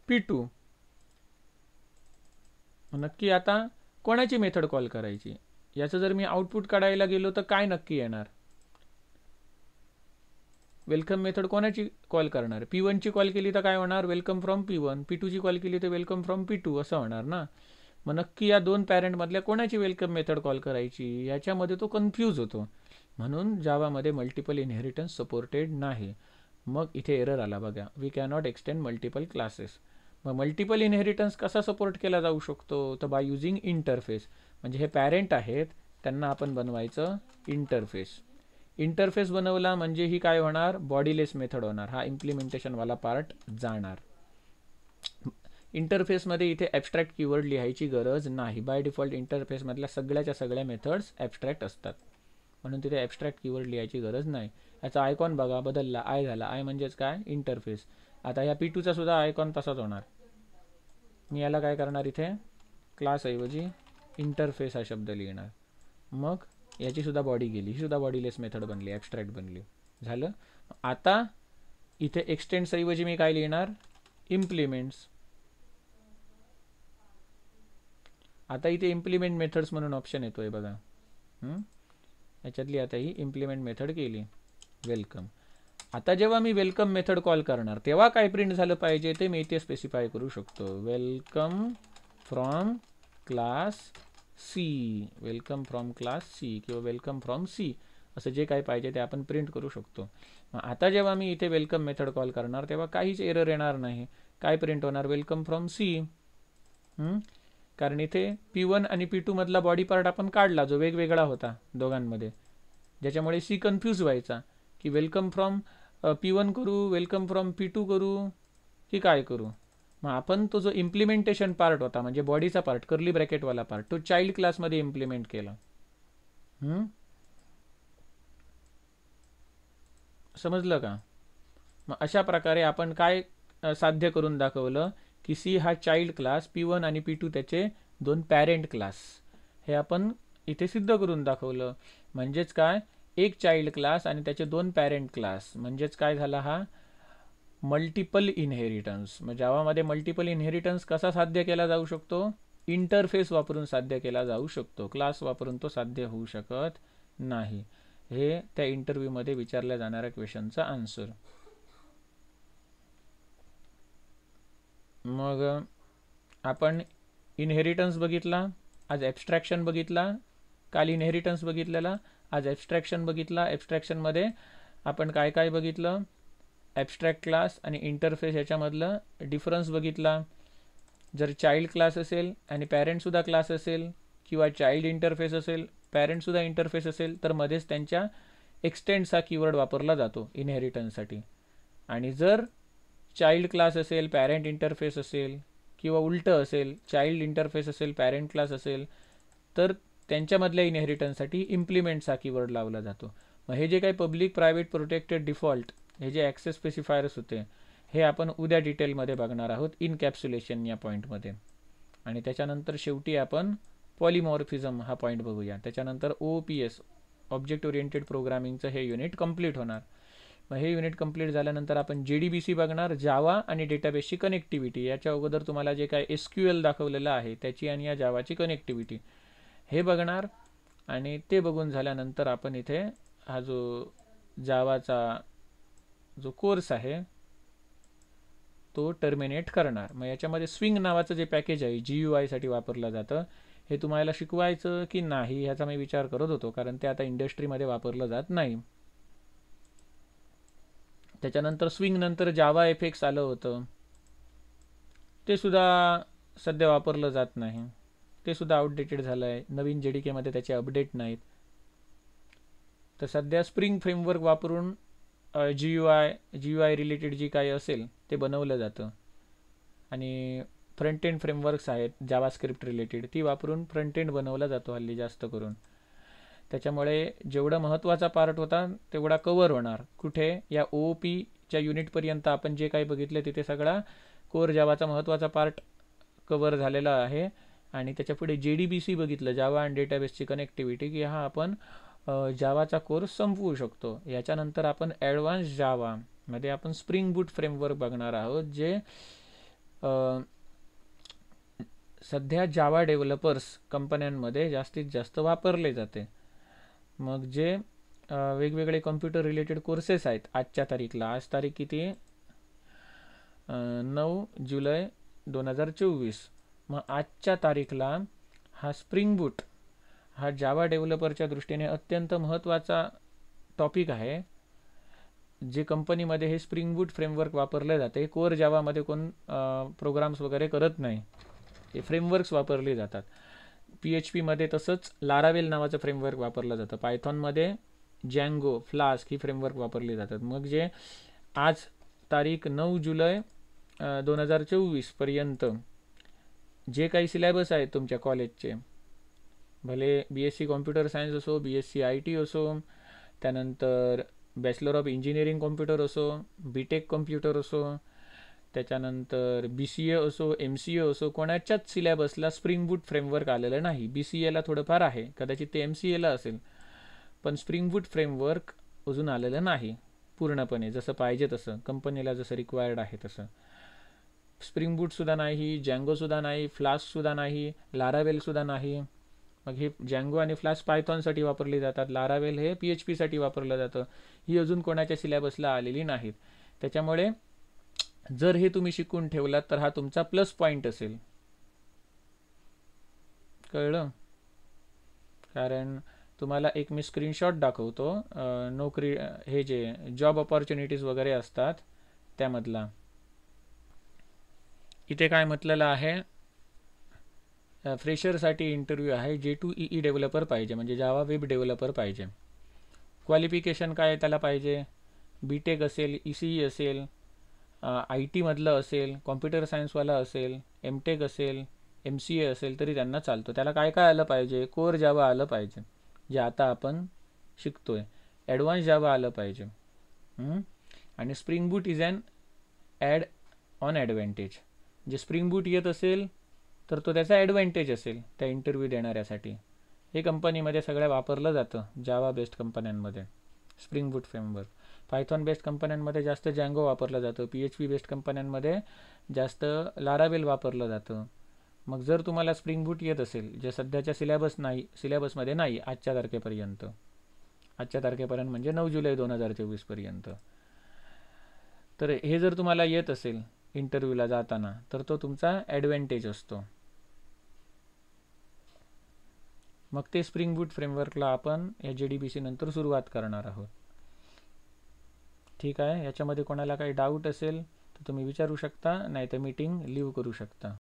P2. नक्की आता कोणाची मेथड कॉल करायची, याचं जर मी आउटपुट काढायला गेलो तर काय नक्की येणार, वेलकम मेथड कोणाची कॉल करणार, P1 ची कॉल केली तर काय होणार, वेलकम फ्रॉम P1. P2 ची कॉल केली तर वेलकम फ्रॉम P2 असं होणार ना. मग नक्की या दोन पॅरेंटमधल्या कोणाची वेलकम मेथड कॉल करायची, याच्यामध्ये तो कन्फ्यूज होतो. म्हणून जावामध्ये मल्टिपल इनहेरिटन्स सपोर्टेड नाही. मग इथे एरर आला बघा, we cannot extend multiple classes. मग मल्टिपल इनहेरिटन्स कसा सपोर्ट केला जाऊ शकतो, तर बाय युझिंग इंटरफेस. म्हणजे हे पॅरेंट आहेत, त्यांना आपण बनवायचं इंटरफेस. इंटरफेस बनवला म्हणजे ही काय होणार, बॉडीलेस मेथड होणार, हा इम्प्लिमेंटेशनवाला पार्ट जाणार. इंटरफेसमध्ये इथे ॲब्स्ट्रॅक्ट कीवर्ड लिहायची गरज नाही. बाय डिफॉल्ट इंटरफेसमधल्या सगळ्याच्या सगळ्या मेथड्स ॲब्स्ट्रॅक्ट असतात, म्हणून तिथे ॲब्स्ट्रॅक्ट कीवर्ड लिहायची गरज नाही. याचा आयकॉन बघा बदलला, आय झाला. आय म्हणजेच काय, इंटरफेस. आता या P2चा सुद्धा आयकॉन तसाच होणार. मी याला काय करणार, इथे क्लासऐवजी इंटरफेस हा शब्द लिहिणार. मग याची सुद्धा बॉडी गेली, ही सुद्धा बॉडीलेस मेथड बनली, ॲब्स्ट्रॅक्ट बनली. झालं. आता इथे एक्सटेंड्स ऐवजी मी काय लिहिणार, इम्प्लिमेंट्स. आता इथे इम्प्लिमेंट मेथड्स म्हणून ऑप्शन येतोय बघा. याच्यातली आता ही इम्प्लिमेंट मेथड केली वेलकम. आता जेव्हा मी वेलकम मेथड कॉल करणार तेव्हा काय प्रिंट झालं पाहिजे ते मी इथे स्पेसिफाय करू शकतो. Welcome from class C, welcome from class C किंवा वेलकम फ्रॉम सी असं जे काय पाहिजे ते आपण प्रिंट करू शकतो. आता जेव्हा मी इथे वेलकम मेथड कॉल करणार तेव्हा काहीच एरर येणार नाही. काय प्रिंट होणार? Welcome from C. कारण इथे P1 आणि P2 मधला बॉडी पार्ट आपण काढला जो वेगवेगळा होता दोघांमध्ये, ज्याच्यामुळे सी कन्फ्यूज व्हायचा की वेलकम फ्रॉम P1 करू, वेलकम फ्रॉम P2 करू की काय करू. मग आपण तो जो इम्प्लिमेंटेशन पार्ट होता म्हणजे बॉडीचा पार्ट, कर्ली ब्रॅकेटवाला पार्ट, तो चाइल्ड क्लासमध्ये इम्प्लिमेंट केला. समजलं का? मग अशा प्रकारे आपण काय साध्य करून दाखवलं की सी हा चाइल्ड क्लास, P1 आणि P2 त्याचे दोन पॅरेंट क्लास, हे आपण इथे सिद्ध करून दाखवलं. म्हणजेच काय, एक चाइल्ड क्लास आणि त्याचे दोन पॅरेंट क्लास, म्हणजेच काय झाला हा मल्टिपल इनहेरिटन्स. मग जावामध्ये मल्टिपल इनहेरिटन्स कसा साध्य केला जाऊ शकतो? इंटरफेस वापरून साध्य केला जाऊ शकतो. क्लास वापरून तो साध्य होऊ शकत नाही. हे त्या इंटरव्ह्यूमध्ये विचारल्या जाणाऱ्या क्वेश्चनचा आन्सर. मग आपण इनहेरिटन्स बघितला, आज ॲब्स्ट्रॅक्शन बघितला. काल इनहेरिटन्स बघितलेला, आज ॲब्स्ट्रॅक्शन बघितला. ॲब्स्ट्रॅक्शनमध्ये आपण काय काय बघितलं? ॲब्स्ट्रॅक्ट क्लास आणि इंटरफेस याच्यामधलं डिफरन्स बघितला. जर चाइल्ड क्लास असेल आणि पॅरेंटसुद्धा क्लास असेल किंवा चाइल्ड इंटरफेस असेल, पॅरेंटसुद्धा इंटरफेस असेल, तर मध्येच त्यांच्या एक्सटेंड्स हा कीवर्ड वापरला जातो इनहेरिटन्ससाठी. आणि जर चाइल्ड क्लास असेल, पॅरेंट इंटरफेस असेल किंवा उलटं असेल, चाइल्ड इंटरफेस असेल, पॅरेंट क्लास असेल, तर त्यांच्यामधल्या इनहेरिटन्ससाठी इम्प्लिमेंट्स हा कीवर्ड लावला जातो. मग हे जे काही पब्लिक, प्रायव्हेट, प्रोटेक्टेड, डिफॉल्ट हे जे ॲक्सेस स्पेसिफायर्स होते हे आपण उद्या डिटेलमध्ये बघणार आहोत इनकॅप्सुलेशन या पॉईंटमध्ये. आणि त्याच्यानंतर शेवटी आपण पॉलिमॉर्फिझम हा पॉईंट बघूया. त्याच्यानंतर OOPS, ऑब्जेक्ट ओरिएंटेड प्रोग्रामिंगचं हे युनिट कंप्लीट होणार. मग हे युनिट कंप्लीट झाल्यानंतर आपण JDBC बघणार, जावा आणि डेटाबेसची कनेक्टिव्हिटी. याच्या अगोदर तुम्हाला जे काय SQL दाखवलेलं आहे त्याची आणि या जावाची कनेक्टिव्हिटी हे बघणार. आणि ते बघून झाल्यानंतर आपण इथे हा जो जावाचा जो कोर्स आहे तो टर्मिनेट करणार. मग याच्यामध्ये स्विंग नावाचं जे पॅकेज आहे GUI साठी वापरलं जातं, हे तुम्हाला शिकवायचं की नाही ह्याचा मी विचार करत होतो, कारण ते आता इंडस्ट्रीमध्ये वापरलं जात नाही. त्याच्यानंतर स्विंग नंतर जावा एफेक्ट्स आलं होतं, ते सुद्धा सध्या वापरलं जात नाही, ते सुद्धा आउटडेटेड झालं आहे. नवीन JDK मध्ये त्याचे अपडेट नाहीत. तर सध्या स्प्रिंग फ्रेमवर्क वापरून GUI रिलेटेड जी काही असेल ते बनवलं जातं. आणि फ्रंट एंड फ्रेमवर्क्स आहेत जावास्क्रिप्ट रिलेटेड, ती वापरून फ्रंट एंड बनवला जातो हल्ली जास्त करून. त्याच्यामुळे जेवढा महत्त्वाचा पार्ट होता तेवढा कव्हर होणार. कुठे? या OOPच्या युनिटपर्यंत आपण जे काही बघितले तिथे सगळा कोर जावाचा महत्त्वाचा पार्ट कव्हर झालेला आहे. आणि त्याच्यापुढे JDBC बघितलं, जावा आणि डेटाबेसची कनेक्टिव्हिटी, की हा आपण जावाचा कोर्स संपवू शकतो. याच्यानंतर आपण ॲडव्हान्स जावामध्ये आपण स्प्रिंग बूट फ्रेमवर्क बघणार आहोत, जे सध्या जावा डेव्हलपर्स कंपन्यांमध्ये जास्तीत जास्त वापरले जाते. मग जे वेगवेगळे कॉम्प्युटर रिलेटेड कोर्सेस आहेत आजच्या तारीखला, आज तारीख किती? 9 जुलै 2024. मग आजच्या तारीखला हा स्प्रिंग बूट हा जावा डेव्हलपरच्या दृष्टीने अत्यंत महत्त्वाचा टॉपिक आहे. जे कंपनीमध्ये हे स्प्रिंग बूट फ्रेमवर्क वापरले जाते. कोर जावामध्ये कोण प्रोग्राम्स वगैरे करत नाही, हे फ्रेमवर्क्स वापरले जातात. PHP मध्ये तसंच लारावेल नावाचं फ्रेमवर्क वापरलं जातं. पायथॉनमध्ये जँगो, फ्लास्क ही फ्रेमवर्क वापरली जातात. मग जे आज तारीख 9 जुलै 2024 पर्यंत जे काही सिलेबस आहेत तुमच्या कॉलेजचे, भले BSc कॉम्प्युटर सायन्स असो, BSc IT असो, त्यानंतर बॅचलर ऑफ इंजिनिअरिंग कॉम्प्युटर असो, BTech कॉम्प्युटर असो, त्याच्यानंतर BCA असो, MCA असो, कोणाच्याच सिलेबसला स्प्रिंग बूट फ्रेमवर्क आलेलं नाही. BCAला थोडंफार आहे, कदाचित ते MCAला असेल, पण स्प्रिंग बूट फ्रेमवर्क अजून आलेलं नाही पूर्णपणे, जसं पाहिजे तसं, कंपनीला जसं रिक्वायर्ड आहे तसं. स्प्रिंग बूटसुद्धा नाही, जँगोसुद्धा नाही, फ्लास्कसुद्धा नाही, लारावेलसुद्धा नाही. मग हे जँगो आणि फ्लास्क पायथॉनसाठी वापरली जातात, लारावेल हे PHP साठी वापरलं जातं. ही अजून कोणाच्या सिलेबसला आलेली नाहीत. त्याच्यामुळे जर हे तुम्ही शिकून ठेवलात तर हा तुमचा प्लस पॉईंट असेल. कळलं? कारण तुम्हाला एक मी स्क्रीनशॉट दाखवतो, नोकरी हे जे जॉब अपॉर्च्युनिटीज वगैरे असतात त्यामधला. इथे काय म्हटलेलं आहे, फ्रेशरसाठी इंटरव्ह्यू आहे, J2EE डेव्हलपर पाहिजे, म्हणजे जावा वेब डेव्हलपर पाहिजे. क्वालिफिकेशन काय त्याला पाहिजे, BTech असेल, ECE असेल, IT मधलं असेल, कॉम्प्युटर सायन्सवाला असेल, MTech असेल, MCA असेल तरी त्यांना चालतो. त्याला काय काय आलं पाहिजे, कोर जावा आलं पाहिजे जे आता आपण शिकतोय, ॲडव्हान्स जावा आलं पाहिजे, आणि spring boot is an add on advantage. जे स्प्रिंग बूट येत असेल तर तो त्याचा ॲडव्हान्टेज असेल त्या इंटरव्ह्यू देणाऱ्यासाठी. हे कंपनीमध्ये सगळ्या वापरलं जातं, जावा बेस्ड कंपन्यांमध्ये स्प्रिंग बूट फ्रेमवर्क. पायथॉन बेस्ड कंपन्यांमध्ये जास्त जँगो वापरलं जातं, PHP बेस्ड कंपन्यांमध्ये जास्त लारावेल वापरलं जातं. मग जर तुम्हाला स्प्रिंग बूट येत असेल, जे सध्याच्या सिलेबसमध्ये नाही आजच्या तारखेपर्यंत म्हणजे 9 जुलै 2024 पर्यंत, तर हे जर तुम्हाला येत असेल इंटरव्ह्यूला जाताना तर तो तुमचा ॲडव्हान्टेज असतो. मग ते स्प्रिंग बूट फ्रेमवर्कला आपण या JDBC नंतर सुरुवात करणार आहोत. ठीक आहे. याच्यामध्ये कोणाला काही डाऊट असेल तर तुम्ही विचारू शकता, नाही तर मीटिंग लीव करू शकता.